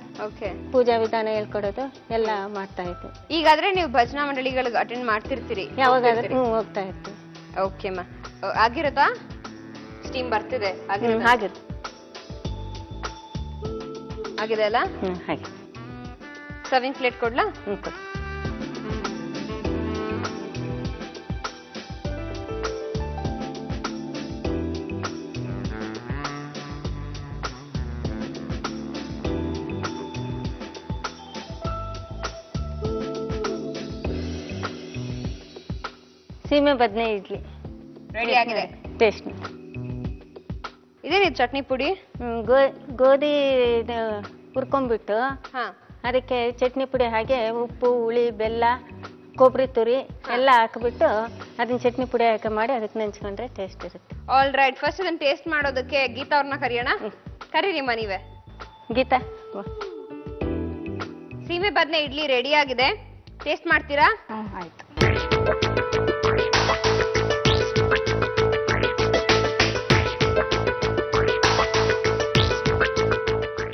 ಪೂಜಾ ವಿಧಾನ ಹೇಳ್ಕೊಡೋದು ಎಲ್ಲ ಮಾಡ್ತಾ ಇತ್ತು. ಈಗಾದ್ರೆ ನೀವು ಭಜನಾ ಮಂಡಳಿಗಳಿಗೆ ಅಟೆಂಡ್ ಮಾಡ್ತಿರ್ತೀರಿ? ಯಾವಾಗಾದ್ರೂ ಹೋಗ್ತಾ ಇರ್ತೀವಿ. ಓಕೆ ಅಮ್ಮ, ಆಗಿರುತ್ತಾ? ಸ್ಟೀಮ್ ಬರ್ತಿದೆ? ಆಗಿದೆ ಅಲ್ಲ? ಹಾಗೆ. ಸರ್ವಿಂಗ್ ಪ್ಲೇಟ್ ಕೊಡ್ಲಾ? ಕೊಡಿ. ಸೀಮೆ ಬದನೆ ಇಡ್ಲಿ ರೆಡಿ ಆಗಿದೆ. ಟೇಸ್ಟ್ ಇದೇನಿದು ಚಟ್ನಿ ಪುಡಿ? ಗೋಧಿ ಹುರ್ಕೊಂಡ್ಬಿಟ್ಟು ಅದಕ್ಕೆ ಚಟ್ನಿ ಪುಡಿ ಹಾಗೆ ಉಪ್ಪು, ಹುಳಿ, ಬೆಲ್ಲ, ಕೊಬ್ಬರಿ ತುರಿ ಎಲ್ಲ ಹಾಕ್ಬಿಟ್ಟು ಅದನ್ನ ಚಟ್ನಿ ಪುಡಿ ಹಾಕಿ ಮಾಡಿ ಅದಕ್ಕೆ ನೆಂಚ್ಕೊಂಡ್ರೆ ಟೇಸ್ಟ್ ಇರುತ್ತೆ. ಆಲ್ ರೈಟ್, ಫಸ್ಟ್ ಇದನ್ನ ಟೇಸ್ಟ್ ಮಾಡೋದಕ್ಕೆ ಗೀತಾ ಅವ್ರನ್ನ ಕರಿಯೋಣ. ಕರೀರಿಮ್ಮ ನೀವೇ. ಗೀತಾ, ಸೀಮೆ ಬದನೆ ಇಡ್ಲಿ ರೆಡಿ ಆಗಿದೆ, ಟೇಸ್ಟ್ ಮಾಡ್ತೀರಾ? ಆಯ್ತು.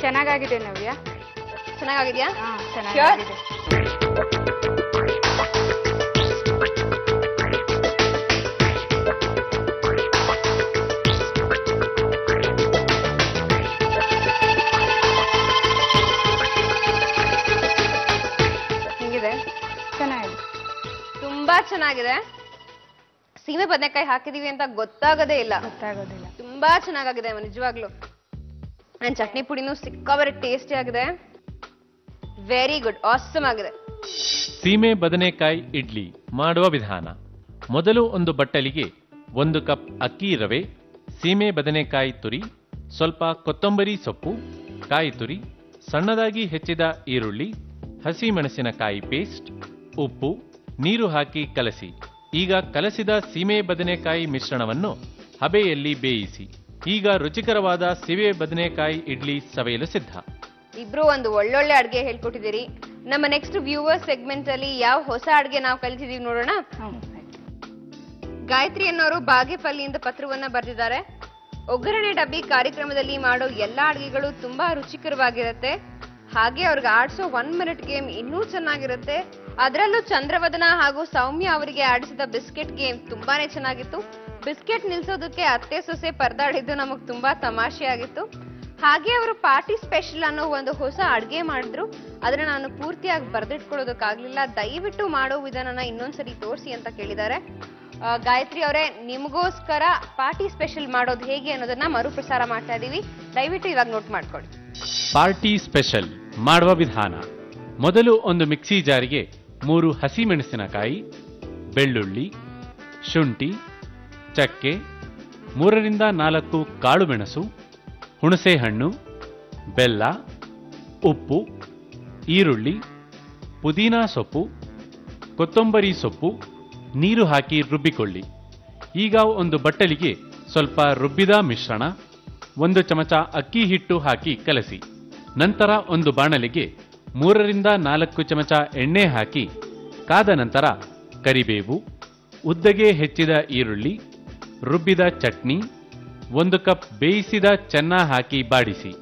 ಚೆನ್ನಾಗಾಗಿದೆ ನವ್ಯ. ಚೆನ್ನಾಗಿದ್ಯಾ? ಚೆನ್ನಾಗಿದೆ. ಹೆಂಗಿದೆ? ಚೆನ್ನಾಗಿದೆ, ತುಂಬಾ ಚೆನ್ನಾಗಿದೆ. ಸೀಮೆ ಬದನೆಕಾಯಿ ಹಾಕಿದೀವಿ ಅಂತ ಗೊತ್ತಾಗೋದೇ ಇಲ್ಲ. ತುಂಬಾ ಚೆನ್ನಾಗಿದೆ ನಿಜವಾಗ್ಲು. ಅಂಡ್ ಚಟ್ನಿ ಪುಡಿನೂ ಸಿಕ್ಕಾಬರೆ ಟೇಸ್ಟಿ ಆಗಿದೆ. ವೆರಿ ಗುಡ್, ಆಸಮ್ ಆಗಿದೆ. ಸೀಮೆ ಬದನೆಕಾಯಿ ಇಡ್ಲಿ ಮಾಡುವ ವಿಧಾನ. ಮೊದಲು ಒಂದು ಬಟ್ಟಲಿಗೆ 1 ಕಪ್ ಅಕ್ಕಿ ರವೆ, ಸೀಮೆ ಬದನೆಕಾಯಿ ತುರಿ, ಸ್ವಲ್ಪ ಕೊತ್ತಂಬರಿ ಸೊಪ್ಪು, ಕಾಯಿ ತುರಿ, ಸಣ್ಣದಾಗಿ ಹೆಚ್ಚಿದ ಈರುಳ್ಳಿ, ಹಸಿ ಮೆಣಸಿನಕಾಯಿ ಪೇಸ್ಟ್, ಉಪ್ಪು, ನೀರು ಹಾಕಿ ಕಲಸಿ. ಈಗ ಕಲಸಿದ ಸೀಮೆ ಬದನೆಕಾಯಿ ಮಿಶ್ರಣವನ್ನು ಹಬೆಯಲ್ಲಿ ಬೇಯಿಸಿ. ಈಗ ರುಚಿಕರವಾದ ಸೀಮೆ ಬದನೆಕಾಯಿ ಇಡ್ಲಿ ಸವಿಯಲು ಸಿದ್ಧ. ಇಬ್ರು ಒಂದು ಒಳ್ಳೊಳ್ಳೆ ಅಡ್ಗೆ ಹೇಳ್ಕೊಟ್ಟಿದ್ದೀರಿ. ನಮ್ಮ ನೆಕ್ಸ್ಟ್ ವ್ಯೂವರ್ ಸೆಗ್ಮೆಂಟ್ ಅಲ್ಲಿ ಯಾವ ಹೊಸ ಅಡ್ಗೆ ನಾವು ಕಲಿತಿದೀವಿ ನೋಡೋಣ. ಗಾಯತ್ರಿ ಅನ್ನೋರು ಬಾಗೇಪಲ್ಲಿಯಿಂದ ಪತ್ರವನ್ನ ಬರೆದಿದ್ದಾರೆ. ಒಗ್ಗರಣೆ ಡಬ್ಬಿ ಕಾರ್ಯಕ್ರಮದಲ್ಲಿ ಮಾಡೋ ಎಲ್ಲಾ ಅಡ್ಗೆಗಳು ತುಂಬಾ ರುಚಿಕರವಾಗಿರುತ್ತೆ. ಹಾಗೆ ಅವ್ರಿಗೆ ಆಡಿಸೋ 1 ಮಿನಿಟ್ ಗೇಮ್ ಇನ್ನೂ ಚೆನ್ನಾಗಿರುತ್ತೆ. ಅದರಲ್ಲೂ ಚಂದ್ರವದನ ಹಾಗೂ ಸೌಮ್ಯ ಅವರಿಗೆ ಆಡಿಸಿದ ಬಿಸ್ಕೆಟ್ ಗೇಮ್ ತುಂಬಾನೇ ಚೆನ್ನಾಗಿತ್ತು. ಬಿಸ್ಕೆಟ್ ನಿಲ್ಸೋದಕ್ಕೆ ಅತ್ತೆ ಸೊಸೆ ಪರದಾಡಿದ್ದು ನಮಗ್ ತುಂಬಾ ತಮಾಷೆ ಆಗಿತ್ತು. ಹಾಗೆ ಅವರು ಪಾರ್ಟಿ ಸ್ಪೆಷಲ್ ಅನ್ನೋ ಒಂದು ಹೊಸ ಅಡ್ಗೆ ಮಾಡಿದ್ರು. ಅದನ್ನ ನಾನು ಪೂರ್ತಿಯಾಗಿ ಬರ್ದಿಟ್ಕೊಳ್ಳೋದಕ್ಕಾಗ್ಲಿಲ್ಲ. ದಯವಿಟ್ಟು ಮಾಡೋ ವಿಧಾನನ ಇನ್ನೊಂದ್ಸರಿ ತೋರಿಸಿ ಅಂತ ಕೇಳಿದ್ದಾರೆ. ಗಾಯತ್ರಿ ಅವರೇ, ನಿಮಗೋಸ್ಕರ ಪಾರ್ಟಿ ಸ್ಪೆಷಲ್ ಮಾಡೋದು ಹೇಗೆ ಅನ್ನೋದನ್ನ ಮರುಪ್ರಸಾರ ಮಾಡ್ತಾ ಇದೀವಿ. ದಯವಿಟ್ಟು ಇವಾಗ ನೋಟ್ ಮಾಡ್ಕೊಳ್ಳಿ. ಪಾರ್ಟಿ ಸ್ಪೆಷಲ್ ಮಾಡುವ ವಿಧಾನ. ಮೊದಲು ಒಂದು ಮಿಕ್ಸಿ ಜಾರಿಗೆ 3 ಹಸಿ ಮೆಣಸಿನಕಾಯಿ, ಬೆಳ್ಳುಳ್ಳಿ, ಶುಂಠಿ, ಚಕ್ಕೆ, 3 ರಿಂದ 4 ಕಾಳು ಮೆಣಸು, ಹುಣಸೆಹಣ್ಣು, ಬೆಲ್ಲ, ಉಪ್ಪು, ಈರುಳ್ಳಿ, ಪುದೀನಾ ಸೊಪ್ಪು, ಕೊತ್ತಂಬರಿ ಸೊಪ್ಪು, ನೀರು ಹಾಕಿ ರುಬ್ಬಿಕೊಳ್ಳಿ. ಈಗ ಒಂದು ಬಟ್ಟಲಿಗೆ ಸ್ವಲ್ಪ ರುಬ್ಬಿದ ಮಿಶ್ರಣ, 1 ಚಮಚ ಅಕ್ಕಿ ಹಿಟ್ಟು ಹಾಕಿ ಕಲಸಿ. ನಂತರ ಒಂದು ಬಾಣಲಿಗೆ 3 ರಿಂದ 4 ಚಮಚ ಎಣ್ಣೆ ಹಾಕಿ ಕಾದ ನಂತರ ಕರಿಬೇವು, ಉದ್ದಗೆ ಹೆಚ್ಚಿದ ಈರುಳ್ಳಿ, ರುಬ್ಬಿದ ಚಟ್ನಿ, 1 ಕಪ್ ಬೇಯಿಸಿದ ಚೆನ್ನ ಹಾಕಿ ಬಾಡಿಸಿ.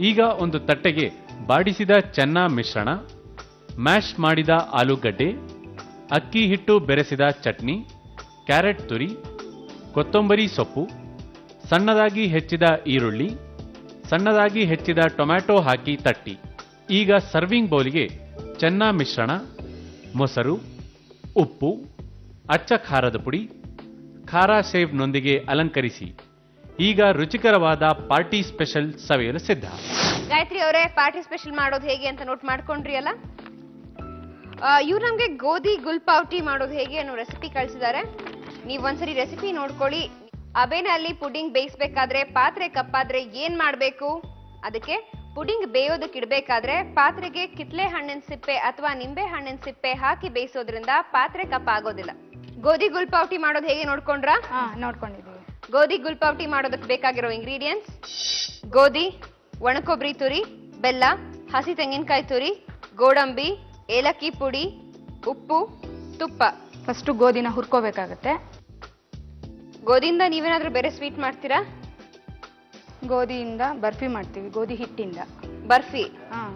ಈಗ ಒಂದು ತಟ್ಟೆಗೆ ಬಾಡಿಸಿದ ಚೆನ್ನ ಮಿಶ್ರಣ, ಮ್ಯಾಶ್ ಮಾಡಿದ ಆಲೂಗಡ್ಡೆ, ಅಕ್ಕಿ ಹಿಟ್ಟು ಬೆರೆಸಿದ ಚಟ್ನಿ, ಕ್ಯಾರೆಟ್ ತುರಿ, ಕೊತ್ತಂಬರಿ ಸೊಪ್ಪು, ಸಣ್ಣದಾಗಿ ಹೆಚ್ಚಿದ ಈರುಳ್ಳಿ, ಸಣ್ಣದಾಗಿ ಹೆಚ್ಚಿದ ಟೊಮ್ಯಾಟೊ ಹಾಕಿ ತಟ್ಟಿ. ಈಗ ಸರ್ವಿಂಗ್ ಬೌಲಿಗೆ ಚೆನ್ನ ಮಿಶ್ರಣ, ಮೊಸರು, ಉಪ್ಪು, ಅಚ್ಚ ಖಾರದ ಪುಡಿ, ಖಾರ ಸೇವ್ನೊಂದಿಗೆ ಅಲಂಕರಿಸಿ. ಈಗ ರುಚಿಕರವಾದ ಪಾರ್ಟಿ ಸ್ಪೆಷಲ್ ಸವಿಯಲು ಸಿದ್ಧ. ಗಾಯತ್ರಿ ಅವರೇ, ಪಾರ್ಟಿ ಸ್ಪೆಷಲ್ ಮಾಡೋದು ಹೇಗೆ ಅಂತ ನೋಟ್ ಮಾಡ್ಕೊಂಡ್ರಿ ಅಲ್ಲ? ಇವ್ರು ನಮ್ಗೆ ಗೋಧಿ ಗುಲ್ಪಾವಟಿ ಮಾಡೋದು ಹೇಗೆ ಅನ್ನೋ ರೆಸಿಪಿ ಕಳಿಸಿದ್ದಾರೆ. ನೀವ್ ಒಂದ್ಸರಿ ರೆಸಿಪಿ ನೋಡ್ಕೊಳ್ಳಿ. ಅಬೇನಲ್ಲಿ ಪುಡಿಂಗ್ ಬೇಯಿಸ್ಬೇಕಾದ್ರೆ ಪಾತ್ರೆ ಕಪ್ಪಾದ್ರೆ ಏನ್ ಮಾಡ್ಬೇಕು? ಅದಕ್ಕೆ ಪುಡಿಂಗ್ ಬೇಯೋದಕ್ಕೆ ಇಡ್ಬೇಕಾದ್ರೆ ಪಾತ್ರೆಗೆ ಕಿತ್ಲೆ ಹಣ್ಣಿನ ಸಿಪ್ಪೆ ಅಥವಾ ನಿಂಬೆ ಹಣ್ಣಿನ ಸಿಪ್ಪೆ ಹಾಕಿ ಬೇಯಿಸೋದ್ರಿಂದ ಪಾತ್ರೆ ಕಪ್ಪ ಆಗೋದಿಲ್ಲ. ಗೋಧಿ ಗುಲ್ಪಾವಟಿ ಮಾಡೋದು ಹೇಗೆ ನೋಡ್ಕೊಂಡ್ರಾ? ನೋಡ್ಕೊಂಡಿದ್ದೀವಿ. ಗೋಧಿ ಗುಲ್ಪಾವಟಿ ಮಾಡೋದಕ್ಕೆ ಬೇಕಾಗಿರೋ ಇಂಗ್ರೀಡಿಯೆಂಟ್ಸ್: ಗೋಧಿ, ಒಣಕೊಬ್ಬರಿ ತುರಿ, ಬೆಲ್ಲ, ಹಸಿ ತೆಂಗಿನಕಾಯಿ ತುರಿ, ಗೋಡಂಬಿ, ಏಲಕ್ಕಿ ಪುಡಿ, ಉಪ್ಪು, ತುಪ್ಪ. ಫಸ್ಟ್ ಗೋಧಿನ ಹುರ್ಕೋಬೇಕಾಗತ್ತೆ. ಗೋಧಿಯಿಂದ ನೀವೇನಾದ್ರೂ ಬೇರೆ ಸ್ವೀಟ್ ಮಾಡ್ತೀರಾ? ಗೋಧಿಯಿಂದ ಬರ್ಫಿ ಮಾಡ್ತೀವಿ, ಗೋಧಿ ಹಿಟ್ಟಿಂದ. ಬರ್ಫಿ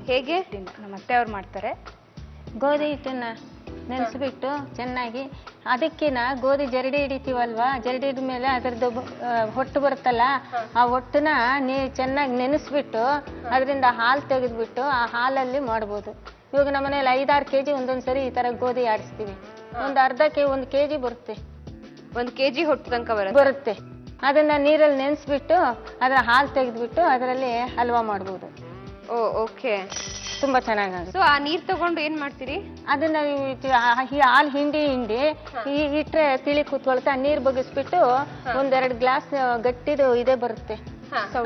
ಹೇಗೆ? ನಮ್ಮ ಅತ್ತೆ ಅವ್ರು ಮಾಡ್ತಾರೆ. ಗೋಧಿ ಹಿಟ್ಟನ್ನ ನೆನೆಸ್ಬಿಟ್ಟು ಚೆನ್ನಾಗಿ, ಅದಕ್ಕಿನ ಗೋಧಿ ಜರಡಿ ಹಿಡಿತೀವಲ್ವಾ, ಜರಡಿ ಹಿಡಿದ ಮೇಲೆ ಅದರದ್ದು ಹೊಟ್ಟು ಬರುತ್ತಲ್ಲ, ಆ ಹೊಟ್ಟನ್ನ ಚೆನ್ನಾಗಿ ನೆನೆಸ್ಬಿಟ್ಟು ಅದರಿಂದ ಹಾಲು ತೆಗೆದ್ಬಿಟ್ಟು ಆ ಹಾಲಲ್ಲಿ ಮಾಡ್ಬೋದು. ಇವಾಗ ನಮ್ಮ ಮನೇಲಿ 5-6 ಕೆಜಿ ಒಂದೊಂದ್ಸರಿ ಈ ತರ ಗೋಧಿ ಆಡಿಸ್ತೀವಿ. ಒಂದು ಒಂದು ಕೆಜಿ ಬರುತ್ತೆ. 1 ಕೆಜಿ ಹೊಟ್ಟು ತನಕ ಬರುತ್ತೆ. ಅದನ್ನ ನೀರಲ್ಲಿ ನೆನೆಸ್ಬಿಟ್ಟು ಅದರ ಹಾಲು ತೆಗೆದ್ಬಿಟ್ಟು ಅದರಲ್ಲಿ ಹಲ್ವಾ ಮಾಡ್ಬೋದು. ಓಕೆ, ತುಂಬಾ ಚೆನ್ನಾಗಿ. ಸೊ ಆ ನೀರ್ ತಗೊಂಡು ಏನ್ ಮಾಡ್ತೀರಿ? ಅದನ್ನ ಹಾಲು ಹಿಂಡಿ ಇಟ್ರೆ ತಿಳಿ ಕೂತ್ಕೊಳುತ್ತೆ. ಆ ನೀರ್ ಬಗ್ಗಿಸ್ಬಿಟ್ಟು 1-2 ಗ್ಲಾಸ್ ಗಟ್ಟಿದು ಇದೇ ಬರುತ್ತೆ.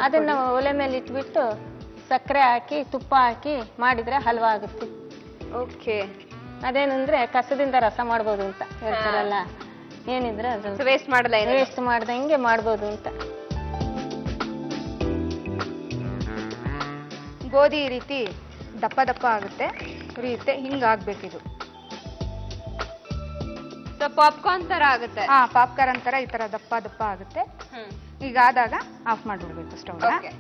ಅದನ್ನ ಒಲೆ ಮೇಲೆ ಇಟ್ಬಿಟ್ಟು ಸಕ್ಕರೆ ಹಾಕಿ ತುಪ್ಪ ಹಾಕಿ ಮಾಡಿದ್ರೆ ಹಲ್ವಾ ಆಗುತ್ತೆ. ಓಕೆ, ಅದೇನಂದ್ರೆ ಕಸದಿಂದ ರಸ ಮಾಡ್ಬೋದು ಅಂತ ಹೇಳ್ತಾರಲ್ಲ, ಏನಿದ್ರೆ ಅದು ವೇಸ್ಟ್ ಮಾಡಲ್ಲ, ವೇಸ್ಟ್ ಮಾಡ್ದಂಗೆ ಮಾಡ್ಬೋದು ಅಂತ. ಗೋಧಿ ಈ ರೀತಿ ದಪ್ಪ ದಪ್ಪ ಆಗುತ್ತೆ, ಉರಿಯುತ್ತೆ, ಹಿಂಗಾಗ್ಬೇಕಿದು. ಸೊ ಪಾಪ್ಕಾರ್ನ್ ತರ ಆಗುತ್ತೆ. ಪಾಪ್ಕಾರ್ನ್ ತರ ಈ ತರ ದಪ್ಪ ದಪ್ಪ ಆಗುತ್ತೆ. ಈಗ ಆದಾಗ ಆಫ್ ಮಾಡ್ಬಿಡ್ಬೇಕು ಸ್ಟವ್ನ.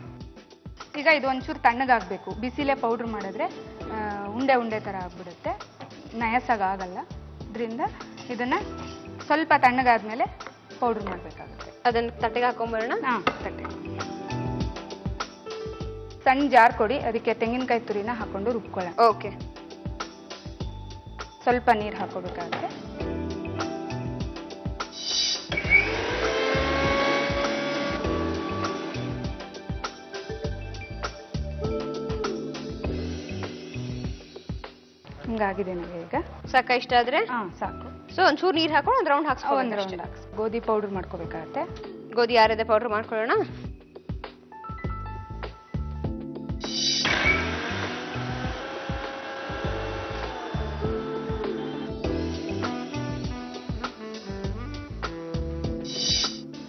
ಈಗ ಇದು ಒಂಚೂರು ತಣ್ಣಗಾಗಬೇಕು. ಬಿಸಿಲೇ ಪೌಡ್ರ್ ಮಾಡಿದ್ರೆ ಉಂಡೆ ಉಂಡೆ ಥರ ಆಗ್ಬಿಡುತ್ತೆ, ನಯಸಾಗ ಆಗಲ್ಲ. ಇದರಿಂದ ಇದನ್ನು ಸ್ವಲ್ಪ ತಣ್ಣಗಾದ್ಮೇಲೆ ಪೌಡ್ರ್ ಮಾಡಬೇಕಾಗುತ್ತೆ. ಅದನ್ನು ತಟ್ಟೆಗೆ ಹಾಕೊಂಡ್ಬರೋಣ. ತಟ್ಟೆ ಸಣ್ಣ ಜಾರ್ ಕೊಡಿ, ಅದಕ್ಕೆ ತೆಂಗಿನಕಾಯಿ ತುರಿನ ಹಾಕೊಂಡು ರುಬ್ಕೊಳ್ಳೋಣ. ಓಕೆ, ಸ್ವಲ್ಪ ನೀರು ಹಾಕೋಬೇಕಾಗುತ್ತೆ. ಹಿಂಗಾಗಿದೆ ನನಗೆ. ಈಗ ಸಾಕ? ಇಷ್ಟ ಆದ್ರೆ ಸಾಕು. ಸೊ ಒಂಚೂರು ನೀರು ಹಾಕೊಂಡು ಒಂದು ರೌಂಡ್ ಒಂದು ರೌಂಡ್ ಹಾಕ್ಸಿ ಗೋಧಿ ಪೌಡರ್ ಮಾಡ್ಕೋಬೇಕಾಗತ್ತೆ. ಗೋಧಿ ಆರದೆ ಪೌಡರ್ ಮಾಡ್ಕೊಳ್ಳೋಣ.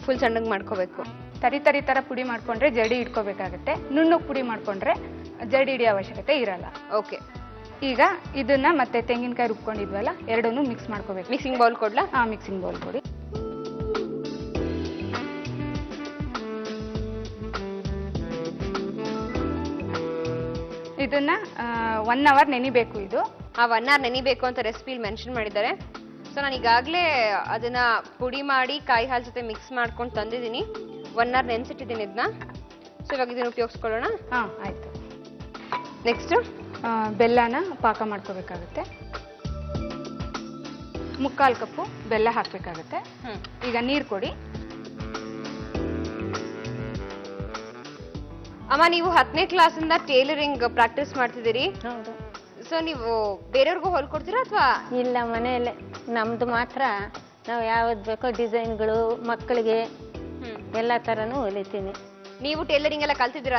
ಫುಲ್ ಸಣ್ಣಗೆ ಮಾಡ್ಕೋಬೇಕು. ತರಿ ತರ ಪುಡಿ ಮಾಡ್ಕೊಂಡ್ರೆ ಜಡಿ ಇಟ್ಕೋಬೇಕಾಗತ್ತೆ. ನುಣ್ಣಗೆ ಪುಡಿ ಮಾಡ್ಕೊಂಡ್ರೆ ಜಡಿ ಹಿಡಿಯೋ ಅವಶ್ಯಕತೆ ಇರಲ್ಲ. ಓಕೆ, ಈಗ ಇದನ್ನ ಮತ್ತೆ ತೆಂಗಿನಕಾಯಿ ರುಬ್ಕೊಂಡಿದ್ವಲ್ಲ, ಎರಡನ್ನೂ ಮಿಕ್ಸ್ ಮಾಡ್ಕೋಬೇಕು. ಮಿಕ್ಸಿಂಗ್ ಬೌಲ್ ಕೊಡ್ಲಾ? ಮಿಕ್ಸಿಂಗ್ ಬೌಲ್ ಕೊಡಿ. ಇದನ್ನ 1 ಅವರ್ ನೆನಿಬೇಕು. ಇದು 1 ಅವರ್ ನೆನಿಬೇಕು ಅಂತ ರೆಸಿಪಿಲಿ ಮೆನ್ಷನ್ ಮಾಡಿದ್ದಾರೆ. ಸೊ ನಾನು ಈಗಾಗಲೇ ಅದನ್ನ ಪುಡಿ ಮಾಡಿ ಕಾಯಿ ಹಾಲು ಜೊತೆ ಮಿಕ್ಸ್ ಮಾಡ್ಕೊಂಡು ತಂದಿದ್ದೀನಿ. 1 ಅವರ್ ನೆನೆಸಿಟ್ಟಿದ್ದೀನಿ ಇದನ್ನ. ಸೊ ಇವಾಗ ಇದನ್ನ ಉಪಯೋಗಿಸ್ಕೊಳ್ಳೋಣ. ಆಯ್ತು. ನೆಕ್ಸ್ಟ್ ಬೆಲ್ಲನ ಪಾಕ ಮಾಡ್ಕೋಬೇಕಾಗುತ್ತೆ. 3/4 ಕಪ್ಪು ಬೆಲ್ಲ ಹಾಕಬೇಕಾಗುತ್ತೆ. ಈಗ ನೀರು ಕೊಡಿ. ಅಮ್ಮ, ನೀವು 10ನೇ ಕ್ಲಾಸಿಂದ ಟೇಲರಿಂಗ್ ಪ್ರಾಕ್ಟೀಸ್ ಮಾಡ್ತಿದ್ದೀರಿ. ಹೌದು. ಸೊ ನೀವು ಬೇರೆಯವ್ರಿಗೂ ಹೊಲ್ಕೊಡ್ತೀರಾ ಅಥವಾ? ಇಲ್ಲ, ಮನೆಯಲ್ಲೇ ನಮ್ದು ಮಾತ್ರ. ನಾವು ಯಾವ್ದು ಬೇಕೋ ಡಿಸೈನ್ಗಳು ಮಕ್ಕಳಿಗೆ ಎಲ್ಲ ತರನು ಹೊಲಿತೀನಿ. ನೀವು ಟೇಲರಿಂಗ್ ಎಲ್ಲ ಕಲ್ತಿದ್ದೀರಾ?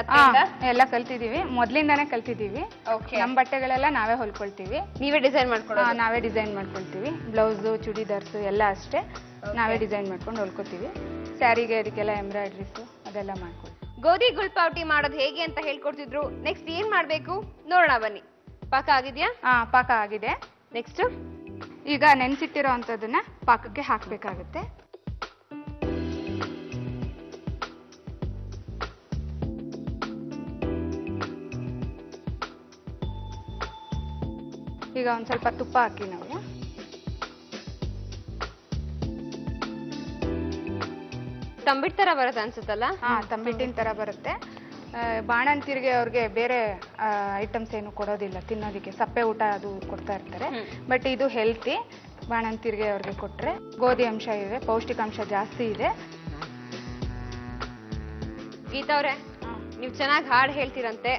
ಎಲ್ಲ ಕಲ್ತಿದೀವಿ, ಮೊದ್ಲಿಂದಾನೇ ಕಲ್ತಿದೀವಿ. ನಮ್ ಬಟ್ಟೆಗಳೆಲ್ಲ ನಾವೇ ಹೊಲ್ಕೊಳ್ತೀವಿ. ನೀವೇ ಡಿಸೈನ್ ಮಾಡ್ಕೊಳ್ಳೋ? ನಾವೇ ಡಿಸೈನ್ ಮಾಡ್ಕೊಳ್ತೀವಿ. ಬ್ಲೌಸು, ಚೂಡಿದಾರ್ಸು ಎಲ್ಲ ಅಷ್ಟೇ ನಾವೇ ಡಿಸೈನ್ ಮಾಡ್ಕೊಂಡು ಹೊಲ್ಕೋತೀವಿ. ಸ್ಯಾರಿಗೆ ಅದಕ್ಕೆಲ್ಲ ಎಂಬ್ರಾಯ್ಡ್ರೀಸು ಅದೆಲ್ಲ ಮಾಡ್ಕೊಳ್ತೀವಿ. ಗೋಧಿ ಗುಳ್ಪಾವಟಿ ಮಾಡೋದು ಹೇಗೆ ಅಂತ ಹೇಳ್ಕೊಡ್ತಿದ್ರು. ನೆಕ್ಸ್ಟ್ ಏನ್ ಮಾಡ್ಬೇಕು ನೋಡೋಣ ಬನ್ನಿ. ಪಾಕ ಆಗಿದ್ಯಾ? ಪಾಕ ಆಗಿದೆ. ನೆಕ್ಸ್ಟ್ ಈಗ ನೆನ್ಸಿಟ್ಟಿರೋ ಅಂಥದ್ದನ್ನ ಪಾಕಕ್ಕೆ ಹಾಕ್ಬೇಕಾಗುತ್ತೆ. ಈಗ ಒಂದ್ ಸ್ವಲ್ಪ ತುಪ್ಪ ಹಾಕಿ ನಾವು ತಂಬಿಟ್ ತರ ಬರುತ್ತೆ ಅನ್ಸುತ್ತಲ್ಲ? ತಂಬಿಟ್ಟಿನ ತರ ಬರುತ್ತೆ. ಬಾಣಂತಿರಿಗೆ ಅವ್ರಿಗೆ ಬೇರೆ ಐಟಮ್ಸ್ ಏನು ಕೊಡೋದಿಲ್ಲ ತಿನ್ನೋದಿಕ್ಕೆ, ಸಪ್ಪೆ ಊಟ ಅದು ಕೊಡ್ತಾ ಇರ್ತಾರೆ. ಬಟ್ ಇದು ಹೆಲ್ತಿ, ಬಾಣಂತಿರಿಗೆ ಅವ್ರಿಗೆ ಕೊಟ್ರೆ ಗೋಧಿ ಅಂಶ ಇದೆ, ಪೌಷ್ಟಿಕಾಂಶ ಜಾಸ್ತಿ ಇದೆ. ಗೀತಾ ಅವ್ರೆ, ನೀವು ಚೆನ್ನಾಗಿ ಹಾಡು ಹೇಳ್ತೀರಂತೆ.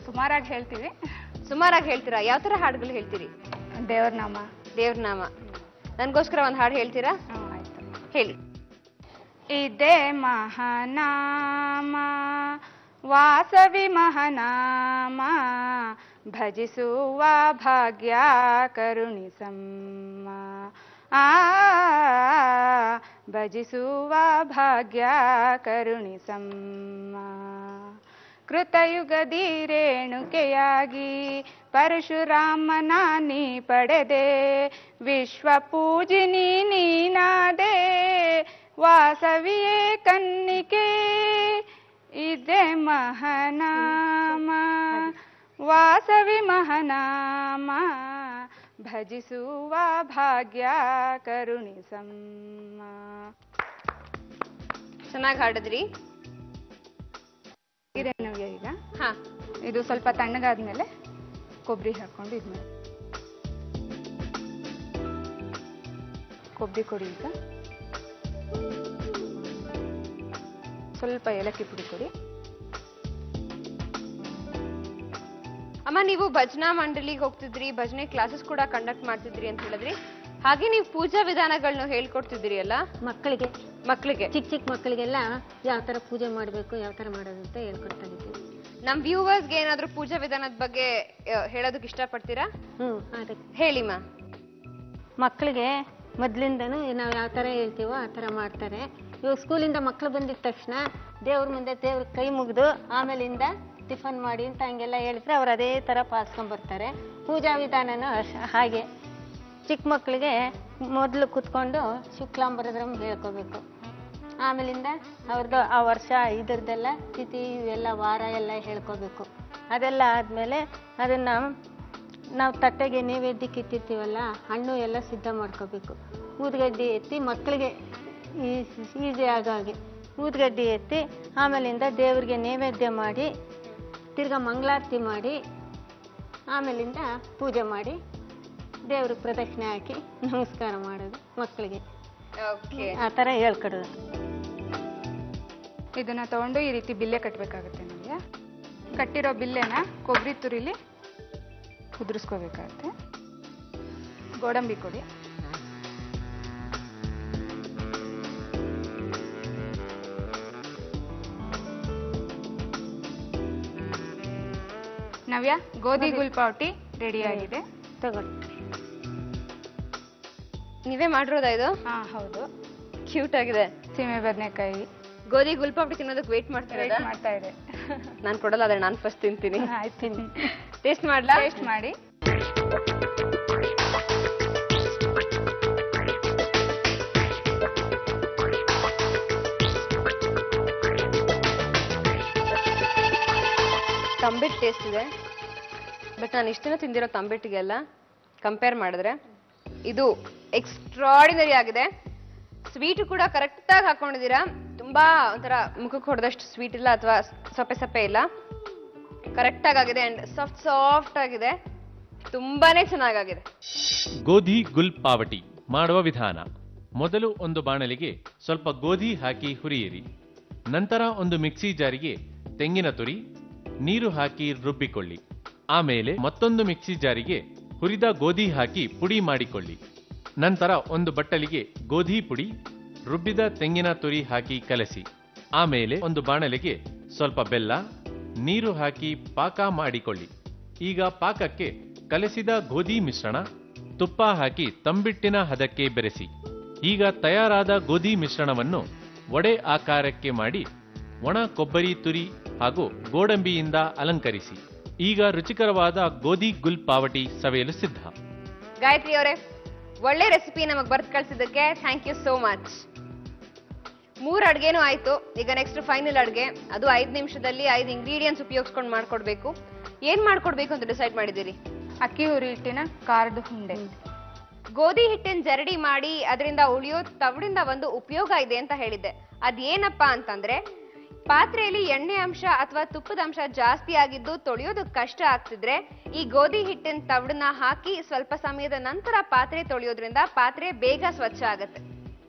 ಸುಮಾರಾಗಿ ಹೇಳ್ತೀವಿ. ಸುಮಾರಾಗಿ ಹೇಳ್ತೀರಾ? ಯಾವ ತರ ಹಾಡುಗಳು ಹೇಳ್ತೀರಿ? ದೇವ್ರ ನಾಮ. ದೇವ್ರ ನಾಮ. ನನ್ಗೋಸ್ಕರ ಒಂದು ಹಾಡು ಹೇಳ್ತೀರಾ? ಆಯ್ತು, ಹೇಳಿ. ಇದೇ ಮಹಾನಾಮ ವಾಸವಿ ಮಹಾನಾಮ, ಭಜಿಸುವ ಭಾಗ್ಯ ಕರುಣಿಸಮ್ಮ. ಭಜಿಸುವ ಭಾಗ್ಯ ಕರುಣಿಸಮ್ಮ. ಕೃತಯುಗದಿ ರೇಣುಕೆಯಾಗಿ ಪರಶುರಾಮನ ನೀ ಪಡೆದೆ, ವಿಶ್ವ ಪೂಜಿನಿ ನೀನಾದೆ, ವಾಸವಿಯೇ ಕನ್ನಿಕೆ. ಇದೇ ಮಹಾನಾಮ ವಾಸವಿ ಮಹಾನಾಮ, ಭಜಿಸುವ ಭಾಗ್ಯ ಕರುಣಿಸಮ್ಮ. ಚೆನ್ನಾಗಿ ಹಾಡಿದ್ರಿ. ಈಗ ಇದು ಸ್ವಲ್ಪ ತಣ್ಣಗಾದ್ಮೇಲೆ ಕೊಬ್ಬರಿ ಹಾಕೊಂಡು ಇದ್ಮೇಲೆ ಕೊಬ್ಬರಿ ಕೊಡಿ. ಈಗ ಸ್ವಲ್ಪ ಏಲಕ್ಕಿ ಪುಡಿ ಕೊಡಿ. ಅಮ್ಮ, ನೀವು ಭಜನಾ ಮಂಡಳಿಗೆ ಹೋಗ್ತಿದ್ರಿ, ಭಜನೆ ಕ್ಲಾಸಸ್ ಕೂಡ ಕಂಡಕ್ಟ್ ಮಾಡ್ತಿದ್ರಿ ಅಂತ ಹೇಳಿದ್ರಿ. ಹಾಗೆ ನೀವು ಪೂಜಾ ವಿಧಾನಗಳನ್ನ ಹೇಳ್ಕೊಡ್ತಿದ್ರಿ ಅಲ್ಲ ಮಕ್ಕಳಿಗೆ? ಚಿಕ್ಕ ಮಕ್ಕಳಿಗೆಲ್ಲ ಯಾವ ತರ ಪೂಜೆ ಮಾಡಬೇಕು, ಯಾವ ತರ ಮಾಡೋದು ಅಂತ ಹೇಳ್ಕೊಡ್ತಾ ಇದ್ದೀವಿ. ನಮ್ ವ್ಯೂವರ್ಸ್ಗೆ ಏನಾದ್ರೂ ಪೂಜಾ ವಿಧಾನದ ಬಗ್ಗೆ ಹೇಳೋದಕ್ಕೆ ಇಷ್ಟಪಡ್ತೀರಾ? ಹೇಳಿಮ್ಮ. ಮಕ್ಕಳಿಗೆ ಮೊದ್ಲಿಂದನೂ ನಾವು ಯಾವ ತರ ಹೇಳ್ತೀವೋ ಆ ತರ ಮಾಡ್ತಾರೆ. ಇವಾಗ ಸ್ಕೂಲಿಂದ ಮಕ್ಕಳು ಬಂದಿದ ತಕ್ಷಣ ದೇವ್ರ ಮುಂದೆ ದೇವ್ರ ಕೈ ಮುಗಿದು ಆಮೇಲಿಂದ ಟಿಫನ್ ಮಾಡಿ ಅಂತ ಹಂಗೆಲ್ಲ ಹೇಳಿದ್ರೆ ಅವ್ರು ಅದೇ ತರ ಪಾಲಿಸ್ಕೊಂಡ್ಬರ್ತಾರೆ. ಪೂಜಾ ವಿಧಾನನೂ ಹಾಗೆ. ಚಿಕ್ಕ ಮಕ್ಕಳಿಗೆ ಮೊದಲು ಕುತ್ಕೊಂಡು ಶುಕ್ಲಾಂಬರದ್ರಂ ಹೇಳ್ಕೋಬೇಕು. ಆಮೇಲಿಂದ ಅವ್ರದ್ದು ಆ ವರ್ಷ ಇದ್ರದ್ದೆಲ್ಲ ತಿಥಿ ಇವೆಲ್ಲ ವಾರ ಎಲ್ಲ ಹೇಳ್ಕೋಬೇಕು. ಅದೆಲ್ಲ ಆದಮೇಲೆ ಅದನ್ನು ನಾವು ತಟ್ಟೆಗೆ ನೈವೇದ್ಯಕ್ಕೆ ಇಟ್ಟಿರ್ತೀವಲ್ಲ, ಹಣ್ಣು ಎಲ್ಲ ಸಿದ್ಧ ಮಾಡ್ಕೋಬೇಕು. ಊದ್ಗಡ್ಡಿ ಎತ್ತಿ ಮಕ್ಕಳಿಗೆ ಈಸಿ ಆಗಾಗೆ ಊದ್ಗಡ್ಡಿ ಎತ್ತಿ ಆಮೇಲಿಂದ ದೇವರಿಗೆ ನೈವೇದ್ಯ ಮಾಡಿ ತಿರ್ಗಾ ಮಂಗಳಾರತಿ ಮಾಡಿ ಆಮೇಲಿಂದ ಪೂಜೆ ಮಾಡಿ ದೇವ್ರಿಗೆ ಪ್ರದಕ್ಷಿಣೆ ಹಾಕಿ ನಮಸ್ಕಾರ ಮಾಡೋದು ಮಕ್ಕಳಿಗೆ. ಆ ಥರ ಹೇಳ್ಕೊಡೋದು. ಇದನ್ನ ತಗೊಂಡು ಈ ರೀತಿ ಬಿಲ್ಲೆ ಕಟ್ಟಬೇಕಾಗುತ್ತೆ. ನಮಗೆ ಕಟ್ಟಿರೋ ಬಿಲ್ಲೆನ ಕೊಬ್ಬರಿ ತುರಿಲಿ ಉದುರಿಸ್ಕೋಬೇಕಾಗುತ್ತೆ. ಗೋಡಂಬಿ ಕೊಡಿ. ನವ್ಯ, ಗೋಧಿ ಗುಲ್ಪಾವಟಿ ರೆಡಿ ಆಗಿದೆ, ತಗೊಳ್ಳಿ. ನೀವೇ ಮಾಡಿರೋದಾ ಇದು? ಹೌದು. ಕ್ಯೂಟ್ ಆಗಿದೆ. ಸೀಮೆ ಬದನೆಕಾಯಿ ಗೋಧಿ ಗುಲ್ಪಾವಟಿ ತಿನ್ನೋದಕ್ಕೆ ವೇಟ್ ಮಾಡ್ತಾ ಇದೆ. ನಾನು ಕೊಡಲ್ಲ, ಅದೇ ನಾನು ಫಸ್ಟ್ ತಿಂತೀನಿ. ಆಯ್ತು, ಟೇಸ್ಟ್ ಮಾಡ್ಲಾ? ಟೇಸ್ಟ್ ಮಾಡಿ. ತಂಬಿಟ್ಟು ಟೇಸ್ಟ್ ಇದೆ, ಬಟ್ ನಾನು ಇಷ್ಟನ ತಿಂದಿರೋ ತಂಬಿಟ್ಟಿಗೆಲ್ಲ ಕಂಪೇರ್ ಮಾಡಿದ್ರೆ ಇದು ಎಕ್ಸ್ಟ್ರಾಡಿನರಿ ಆಗಿದೆ. ಸ್ವೀಟ್ ಕೂಡ ಕರೆಕ್ಟಾಗಿ ಹಾಕೊಂಡಿದ್ದೀರಾ. ತುಂಬಾ ಒಂಥರ ಮುಖಕ್ಕೆ ಹೊಡೆದಷ್ಟು ಸ್ವೀಟ್ ಇಲ್ಲ ಅಥವಾ ಸಪ್ಪೆ ಇಲ್ಲ, ಕರೆಕ್ಟಾಗಿ ಆಗಿದೆ. ಅಂಡ್ ಸಾಫ್ಟ್ ಆಗಿದೆ, ತುಂಬಾನೇ ಚೆನ್ನಾಗಿದೆ. ಗೋಧಿ ಗುಲ್ಪಾವಟಿ ಮಾಡುವ ವಿಧಾನ: ಮೊದಲು ಒಂದು ಬಾಣಲಿಗೆ ಸ್ವಲ್ಪ ಗೋಧಿ ಹಾಕಿ ಹುರಿಯಿರಿ. ನಂತರ ಒಂದು ಮಿಕ್ಸಿ ಜಾರಿಗೆ ತೆಂಗಿನ ತುರಿ, ನೀರು ಹಾಕಿ ರುಬ್ಬಿಕೊಳ್ಳಿ. ಆಮೇಲೆ ಮತ್ತೊಂದು ಮಿಕ್ಸಿ ಜಾರಿಗೆ ಹುರಿದ ಗೋಧಿ ಹಾಕಿ ಪುಡಿ ಮಾಡಿಕೊಳ್ಳಿ. ನಂತರ ಒಂದು ಬಟ್ಟಲಿಗೆ ಗೋಧಿ ಪುಡಿ, ರುಬ್ಬಿದ ತೆಂಗಿನ ತುರಿ ಹಾಕಿ ಕಲಸಿ. ಆಮೇಲೆ ಒಂದು ಬಾಣಲೆಗೆ ಸ್ವಲ್ಪ ಬೆಲ್ಲ, ನೀರು ಹಾಕಿ ಪಾಕ ಮಾಡಿಕೊಳ್ಳಿ. ಈಗ ಪಾಕಕ್ಕೆ ಕಲಸಿದ ಗೋಧಿ ಮಿಶ್ರಣ, ತುಪ್ಪ ಹಾಕಿ ತಂಬಿಟ್ಟಿನ ಹದಕ್ಕೆ ಬೆರೆಸಿ. ಈಗ ತಯಾರಾದ ಗೋಧಿ ಮಿಶ್ರಣವನ್ನು ವಡೆ ಆಕಾರಕ್ಕೆ ಮಾಡಿ ಒಣ ಕೊಬ್ಬರಿ ತುರಿ ಹಾಗೂ ಗೋಡಂಬಿಯಿಂದ ಅಲಂಕರಿಸಿ. ಈಗ ರುಚಿಕರವಾದ ಗೋಧಿ ಗುಲ್ ಪಾವಟಿ ಸವಿಯಲು ಸಿದ್ಧ. ಗಾಯತ್ರಿ ಅವರೇ, ಒಳ್ಳೆ ರೆಸಿಪಿ ನಮಗೆ ಬರ್ದು ಕಳಿಸಿದ್ದಕ್ಕೆ ಥ್ಯಾಂಕ್ ಯು ಸೋ ಮಚ್. 3 ಅಡ್ಗೆನೂ ಆಯ್ತು. ಈಗ ನೆಕ್ಸ್ಟ್ ಫೈನಲ್ ಅಡ್ಗೆ, ಅದು 5 ನಿಮಿಷದಲ್ಲಿ 5 ಇಂಗ್ರೀಡಿಯೆಂಟ್ಸ್ ಉಪಯೋಗಿಸ್ಕೊಂಡು ಮಾಡ್ಕೊಡ್ಬೇಕು. ಏನ್ ಮಾಡ್ಕೊಡ್ಬೇಕು ಅಂತ ಡಿಸೈಡ್ ಮಾಡಿದ್ದೀರಿ? ಅಕ್ಕಿ ಹುರಿ ಹಿಟ್ಟಿನ ಖಾರದ ಉಂಡೆ. ಗೋಧಿ ಹಿಟ್ಟಿನ ಜರಡಿ ಮಾಡಿ ಅದರಿಂದ ಉಳಿಯೋ ತವಡಿಂದ ಒಂದು ಉಪಯೋಗ ಇದೆ ಅಂತ ಹೇಳಿದ್ದೆ. ಅದೇನಪ್ಪಾ ಅಂತಂದ್ರೆ, ಪಾತ್ರೆಯಲ್ಲಿ ಎಣ್ಣೆ ಅಂಶ ಅಥವಾ ತುಪ್ಪದ ಅಂಶ ಜಾಸ್ತಿ ಆಗಿದ್ದು ತೊಳೆಯೋದು ಕಷ್ಟ ಆಗ್ತಿದ್ರೆ ಈ ಗೋಧಿ ಹಿಟ್ಟಿನ ತವಡನ್ನ ಹಾಕಿ ಸ್ವಲ್ಪ ಸಮಯದ ನಂತರ ಪಾತ್ರೆ ತೊಳೆಯೋದ್ರಿಂದ ಪಾತ್ರೆ ಬೇಗ ಸ್ವಚ್ಛ ಆಗುತ್ತೆ.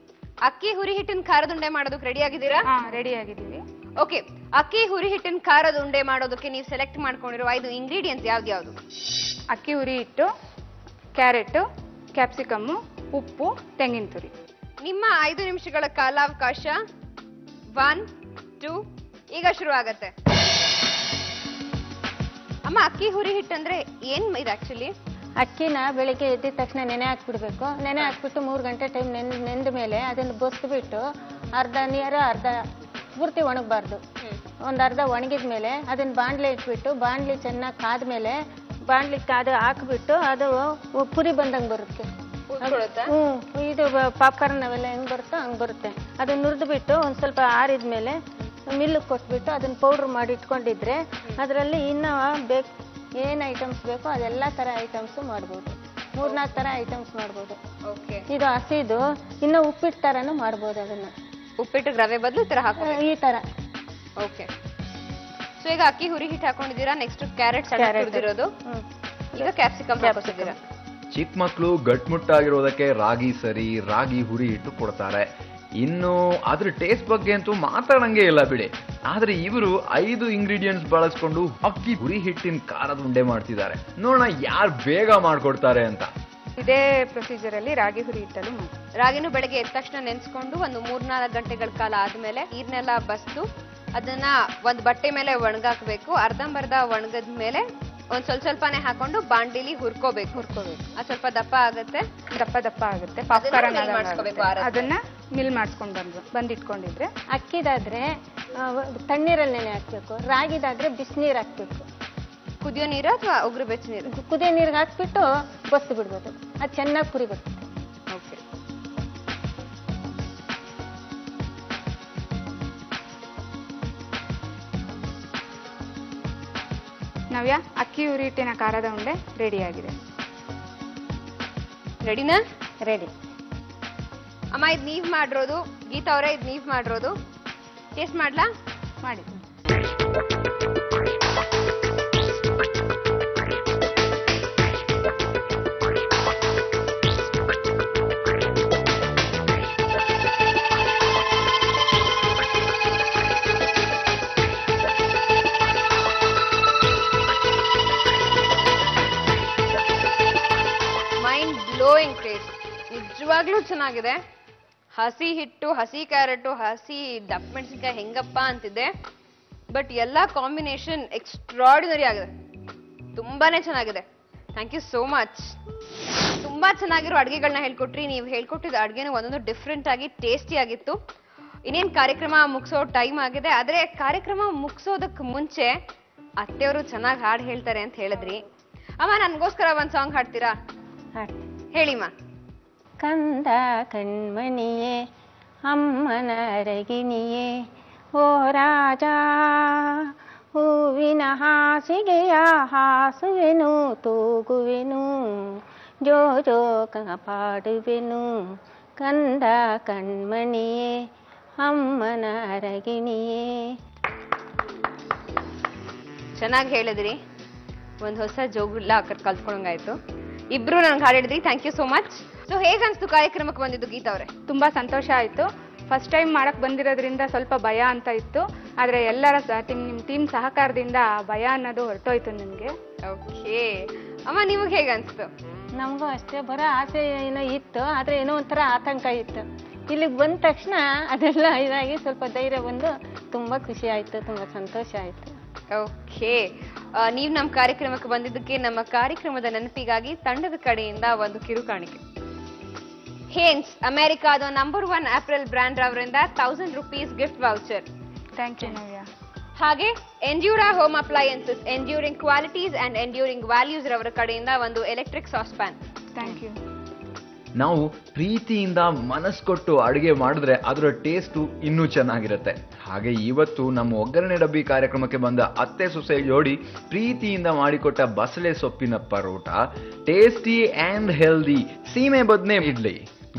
ಅಕ್ಕಿ ಹುರಿ ಹಿಟ್ಟಿನ ಖಾರದ ಉಂಡೆ ಮಾಡೋದಕ್ಕೆ ರೆಡಿ ಆಗಿದ್ದೀರಾ? ರೆಡಿ ಆಗಿದ್ದೀವಿ. ಓಕೆ, ಅಕ್ಕಿ ಹುರಿ ಹಿಟ್ಟಿನ ಖಾರದ ಉಂಡೆ ಮಾಡೋದಕ್ಕೆ ನೀವು ಸೆಲೆಕ್ಟ್ ಮಾಡ್ಕೊಂಡಿರೋ 5 ಇಂಗ್ರೀಡಿಯೆಂಟ್ಸ್ ಯಾವ್ದು? ಅಕ್ಕಿ ಹುರಿ ಹಿಟ್ಟು, ಕ್ಯಾರೆಟ್, ಕ್ಯಾಪ್ಸಿಕಮ್ಮು, ಉಪ್ಪು, ತೆಂಗಿನ ತುರಿ. ನಿಮ್ಮ 5 ನಿಮಿಷಗಳ ಕಾಲಾವಕಾಶ 1, 2 ಈಗ ಶುರು ಆಗತ್ತೆ. ಅಮ್ಮ, ಅಕ್ಕಿ ಹುರಿ ಹಿಟ್ಟಂದ್ರೆ ಏನ್ ಇದು ಆಕ್ಚುಲಿ? ಅಕ್ಕಿನ ಬೆಳಿಗ್ಗೆ ಎದ್ದಿದ ತಕ್ಷಣ ನೆನೆ ಹಾಕ್ಬಿಡ್ಬೇಕು. ನೆನೆ ಹಾಕ್ಬಿಟ್ಟು 3 ಗಂಟೆ ಟೈಮ್ ನೆಂದ ಮೇಲೆ ಅದನ್ನು ಬಸ್ಬಿಟ್ಟು ಅರ್ಧ ಪೂರ್ತಿ ಒಣಗಬಾರ್ದು. ಒಂದು ಅರ್ಧ ಒಣಗಿದ ಮೇಲೆ ಅದನ್ನ ಬಾಣಲೆ ಇಟ್ಬಿಟ್ಟು ಬಾಣಲಿ ಚೆನ್ನಾಗಿ ಕಾದ್ಮೇಲೆ ಬಾಣಲಿ ಕಾದು ಹಾಕ್ಬಿಟ್ಟು ಅದು ಪುರಿ ಬಂದಂಗೆ ಬರುತ್ತೆ. ಇದು ಪಾಪ್ಕಾರ್ನ್ ಅವೆಲ್ಲ ಹೆಂಗ್ ಬರುತ್ತೋ ಹಂಗೆ ಬರುತ್ತೆ. ಅದನ್ನ ನುರಿದ್ಬಿಟ್ಟು ಒಂದು ಸ್ವಲ್ಪ ಆರಿದ್ಮೇಲೆ ಮಿಲ್ಗೆ ಕೊಟ್ಬಿಟ್ಟು ಅದನ್ನ ಪೌಡ್ರ್ ಮಾಡಿ ಇಟ್ಕೊಂಡಿದ್ರೆ ಅದರಲ್ಲಿ ಇನ್ನೂ ಏನು ಐಟಮ್ಸ್ ಬೇಕೋ ಅದೆಲ್ಲ ಥರ ಐಟಮ್ಸು ಮಾಡ್ಬೋದು. 3-4 ಥರ ಐಟಮ್ಸ್ ಮಾಡ್ಬೋದು. ಇದು ಹಸಿದು ಇನ್ನು ಉಪ್ಪಿಟ್ಟು ಥರನೂ ಮಾಡ್ಬೋದು. ಅದನ್ನು ಉಪ್ಪಿಟ್ಟು ರವೆ ಬದಲು ಈ ಥರ ಹಾಕೋ ಈ ಥರ. ಓಕೆ, ಸೊ ಈಗ ಅಕ್ಕಿ ಹುರಿ ಹಿಟ್ಟು ಹಾಕೊಂಡಿದ್ದೀರಾ. ನೆಕ್ಸ್ಟ್ ಕ್ಯಾರೆಟ್ ಹುರಿದಿರೋದು, ಈಗ ಕ್ಯಾಪ್ಸಿಕಮ್ ಹಾಕೋತಿದ್ದೀರಾ. ಚಿಕ್ಕ ಮಕ್ಕಳು ಗಟ್ಮುಟ್ಟಾಗಿರೋದಕ್ಕೆ ರಾಗಿ ಸರಿ, ರಾಗಿ ಹುರಿ ಹಿಟ್ಟು ಕೊಡ್ತಾರೆ. ಇನ್ನು ಅದ್ರ ಟೇಸ್ಟ್ ಬಗ್ಗೆ ಅಂತೂ ಮಾತಾಡಂಗೆ ಇಲ್ಲ ಬಿಡಿ. ಆದ್ರೆ ಇವರು 5 ಇಂಗ್ರೀಡಿಯೆಂಟ್ಸ್ ಬಳಸ್ಕೊಂಡು ಅಕ್ಕಿ ಹುರಿ ಹಿಟ್ಟಿನ ಖಾರದ ಉಂಡೆ ಮಾಡ್ತಿದ್ದಾರೆ. ನೋಡೋಣ ಯಾರು ಬೇಗ ಮಾಡ್ಕೊಡ್ತಾರೆ ಅಂತ. ಇದೇ ಪ್ರೊಸೀಜರ್ ಅಲ್ಲಿ ರಾಗಿ ಹುರಿ ಹಿಟ್ಟಲ್ಲೂ ಮಾಡಿ. ರಾಗಿನೂ ಬೆಳಗ್ಗೆ ಎದ್ದ ತಕ್ಷಣ ನೆನೆಸ್ಕೊಂಡು ಒಂದು 3-4 ಗಂಟೆಗಳ ಕಾಲ ಆದ್ಮೇಲೆ ನೀರ್ನೆಲ್ಲ ಬಸ್ದು ಅದನ್ನ ಒಂದು ಬಟ್ಟೆ ಮೇಲೆ ಒಣಗಾಕ್ಬೇಕು. ಅರ್ಧಂಬರ್ಧ ಒಣಗದ ಮೇಲೆ ಒಂದ್ ಸ್ವಲ್ಪನೇ ಹಾಕೊಂಡು ಬಾಂಡಿಲಿ ಹುರ್ಕೋಬೇಕು. ಅದು ಸ್ವಲ್ಪ ದಪ್ಪ ಆಗುತ್ತೆ. ಪಾಪ್ಕಾರ್ನ್ ಅದನ್ನ ಮಿಲ್ ಮಾಡಿಸ್ಕೊಂಡು ಬಂದಿಟ್ಕೊಂಡಿದ್ರೆ. ಅಕ್ಕಿದಾದ್ರೆ ತಣ್ಣೀರಲ್ಲಿ ನೆನೆ ಹಾಕ್ಬೇಕು. ರಾಗಿದಾದ್ರೆ ಬಿಸಿನೀರು ಹಾಕ್ಬೇಕು. ಕುದಿಯೋ ನೀರು ಅಥವಾ ಉಗುರು ಬೆಚ್ಚ ನೀರು? ಕುದಿಯೋ ನೀರಿಗೆ ಹಾಕ್ಬಿಟ್ಟು ಬಸ್ದು ಬಿಡ್ಬೋದು. ಅದು ಚೆನ್ನಾಗಿ ಪುರಿ ಬರ್ತದೆ. ಓಕೆ, ನವ್ಯ, ಅಕ್ಕಿ ಹುರಿ ಹಿಟ್ಟಿನ ಖಾರದ ಉಂಡೆ ರೆಡಿ ಆಗಿದೆ. ರೆಡಿನಾ? ರೆಡಿ. ಅಮ್ಮ, ಇದು ನೀವ್ ಮಾಡಿರೋದು. ಗೀತಾ ಅವರೇ, ಇದು ನೀವ್ ಮಾಡಿರೋದು. ಟೇಸ್ಟ್ ಮಾಡ್ಲಾ? ಮಾಡಿ. ನಿಜವಾಗ್ಲೂ ಚೆನ್ನಾಗಿದೆ. ಹಸಿ ಹಿಟ್ಟು, ಹಸಿ ಕ್ಯಾರೆಟು, ಹಸಿ ದಪ್ಪ ಮೆಣಸಿನ್ಕಾಯಿ ಹೆಂಗಪ್ಪ ಅಂತಿದೆ. ಬಟ್ ಎಲ್ಲ ಕಾಂಬಿನೇಷನ್ ಎಕ್ಸ್ಟ್ರಾರ್ಡಿನರಿ ಆಗಿದೆ. ತುಂಬಾನೇ ಚೆನ್ನಾಗಿದೆ. Thank you so much. ತುಂಬಾ ಚೆನ್ನಾಗಿರೋ ಅಡುಗೆಗಳನ್ನ ಹೇಳ್ಕೊಟ್ರಿ. ನೀವು ಹೇಳ್ಕೊಟ್ಟಿದ್ದ ಅಡುಗೆನೂ ಒಂದೊಂದು ಡಿಫ್ರೆಂಟ್ ಆಗಿ ಟೇಸ್ಟಿ ಆಗಿತ್ತು. ಇನ್ನೇನು ಕಾರ್ಯಕ್ರಮ ಮುಗಿಸೋ ಟೈಮ್ ಆಗಿದೆ. ಆದರೆ ಕಾರ್ಯಕ್ರಮ ಮುಗಿಸೋದಕ್ಕೆ ಮುಂಚೆ ಅತ್ತೆಯವರು ಚೆನ್ನಾಗಿ ಹಾಡು ಹೇಳ್ತಾರೆ ಅಂತ ಹೇಳಿದ್ರಿ. ಅಮ್ಮ, ನನಗೋಸ್ಕರ ಒಂದು ಸಾಂಗ್ ಹಾಡ್ತೀರಾ? ಹೇಳಿಮ್ಮ. ಕಂದ ಕಣ್ಮಣಿಯೇ, ಅಮ್ಮನ ಅರಗಿಣಿಯೇ, ಓ ರಾಜ ಹೂವಿನ ಹಾಸಿಗೆಯ ಹಾಸುವೆನು, ತೂಗುವೆನು, ಜೋ ಜೋ ಕಾಪಾಡುವೆನು. ಕಂದ ಕಣ್ಮಣಿಯೇ, ಅಮ್ಮನ ಅರಗಿಣಿಯೇ. ಚೆನ್ನಾಗಿ ಹೇಳಿದ್ರಿ. ಒಂದು ಹೊಸ ಜೋಗುಲ್ಲ ಕಲ್ತ್ಕೊಂಡಂಗಾಯ್ತು. ಇಬ್ರು ನನಗೆ ಹಾಡಿದ್ರಿ. Thank you so much. So ಹೇಗನ್ಸ್ತು ಕಾರ್ಯಕ್ರಮಕ್ಕೆ ಬಂದಿದ್ದು ಗೀತಾ ಅವರೇ? ತುಂಬಾ ಸಂತೋಷ ಆಯ್ತು. ಫಸ್ಟ್ ಟೈಮ್ ಮಾಡಕ್ ಬಂದಿರೋದ್ರಿಂದ ಸ್ವಲ್ಪ ಭಯ ಅಂತ ಇತ್ತು. ಆದ್ರೆ ಎಲ್ಲರ ನಿಮ್ಮ ಟೀಮ್ ಸಹಕಾರದಿಂದ ಭಯ ಅನ್ನೋದು ಹೊರಟೋಯ್ತು ನಿಮ್ಗೆ. ಓಕೆ ಅಮ್ಮ, ನಿಮಗೆ ಹೇಗೆ ಅನ್ಸ್ತು? ನಮಗೂ ಅಷ್ಟೇ, ಬರೋ ಆಸೆ ಏನೋ ಇತ್ತು. ಆದ್ರೆ ಏನೋ ಒಂಥರ ಆತಂಕ ಇತ್ತು. ಇಲ್ಲಿಗೆ ಬಂದ ತಕ್ಷಣ ಅದೆಲ್ಲ ಇದಾಗಿ ಸ್ವಲ್ಪ ಧೈರ್ಯ ಬಂದು ತುಂಬಾ ಖುಷಿ ಆಯ್ತು, ತುಂಬಾ ಸಂತೋಷ ಆಯ್ತು. ಓಕೆ, ನೀವು ನಮ್ಮ ಕಾರ್ಯಕ್ರಮಕ್ಕೆ ಬಂದಿದ್ದಕ್ಕೆ ನಮ್ಮ ಕಾರ್ಯಕ್ರಮದ ನೆನಪಿಗಾಗಿ ತಂಡದ ಕಡೆಯಿಂದ ಒಂದು ಕಿರುಕಾಣಿಕೆ. ಹೇನ್ಸ್, ಅಮೆರಿಕಾದ ನಂಬರ್ 1 ಆಪರಲ್ ಬ್ರ್ಯಾಂಡ್ ಅವರಿಂದ 1000 rupees gift voucher. Thank you Navya. ಹಾಗೆ Endura home appliances enduring qualities and enduring values ರವರ ಕಡೆಯಿಂದ ಒಂದು electric saucepan. Thank you. ನಾವು ಪ್ರೀತಿಯಿಂದ ಮನಸ್ಸು ಕೊಟ್ಟು ಅಡುಗೆ ಮಾಡಿದ್ರೆ ಅದರ ಟೇಸ್ಟು ಇನ್ನೂ ಚೆನ್ನಾಗಿರುತ್ತೆ. ಹಾಗೆ ಇವತ್ತು ನಮ್ಮ ಒಗ್ಗರಣೆ ಡಬ್ಬಿ ಕಾರ್ಯಕ್ರಮಕ್ಕೆ ಬಂದ ಅತ್ತೆ ಸೊಸೆ ಜೋಡಿ ಪ್ರೀತಿಯಿಂದ ಮಾಡಿಕೊಟ್ಟ ಬಸಳೆ ಸೊಪ್ಪಿನ ಪರೋಟ, ಟೇಸ್ಟಿ ಆ್ಯಂಡ್ ಹೆಲ್ದಿ ಸೀಮೆ ಬದನೆ ಇಡ್ಲಿ,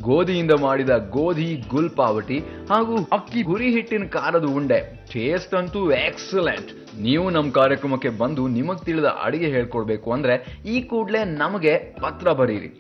ಗೋಧಿಯಿಂದ ಮಾಡಿದ ಗೋಧಿ ಗುಲ್ಪಾವಟಿ ಹಾಗೂ ಅಕ್ಕಿ ಹುರಿ ಹಿಟ್ಟಿನ ಖಾರದ ಉಂಡೆ. ಟೇಸ್ಟ್ ಅಂತೂ ಎಕ್ಸಲೆಂಟ್. ನೀವು ನಮ್ಮ ಕಾರ್ಯಕ್ರಮಕ್ಕೆ ಬಂದು ನಿಮಗೆ ತಿಳಿದ ಅಡಿಗೆ ಹೇಳ್ಕೊಡ್ಬೇಕು ಅಂದ್ರೆ ಈ ಕೂಡಲೇ ನಮಗೆ ಪತ್ರ ಬರೀರಿ.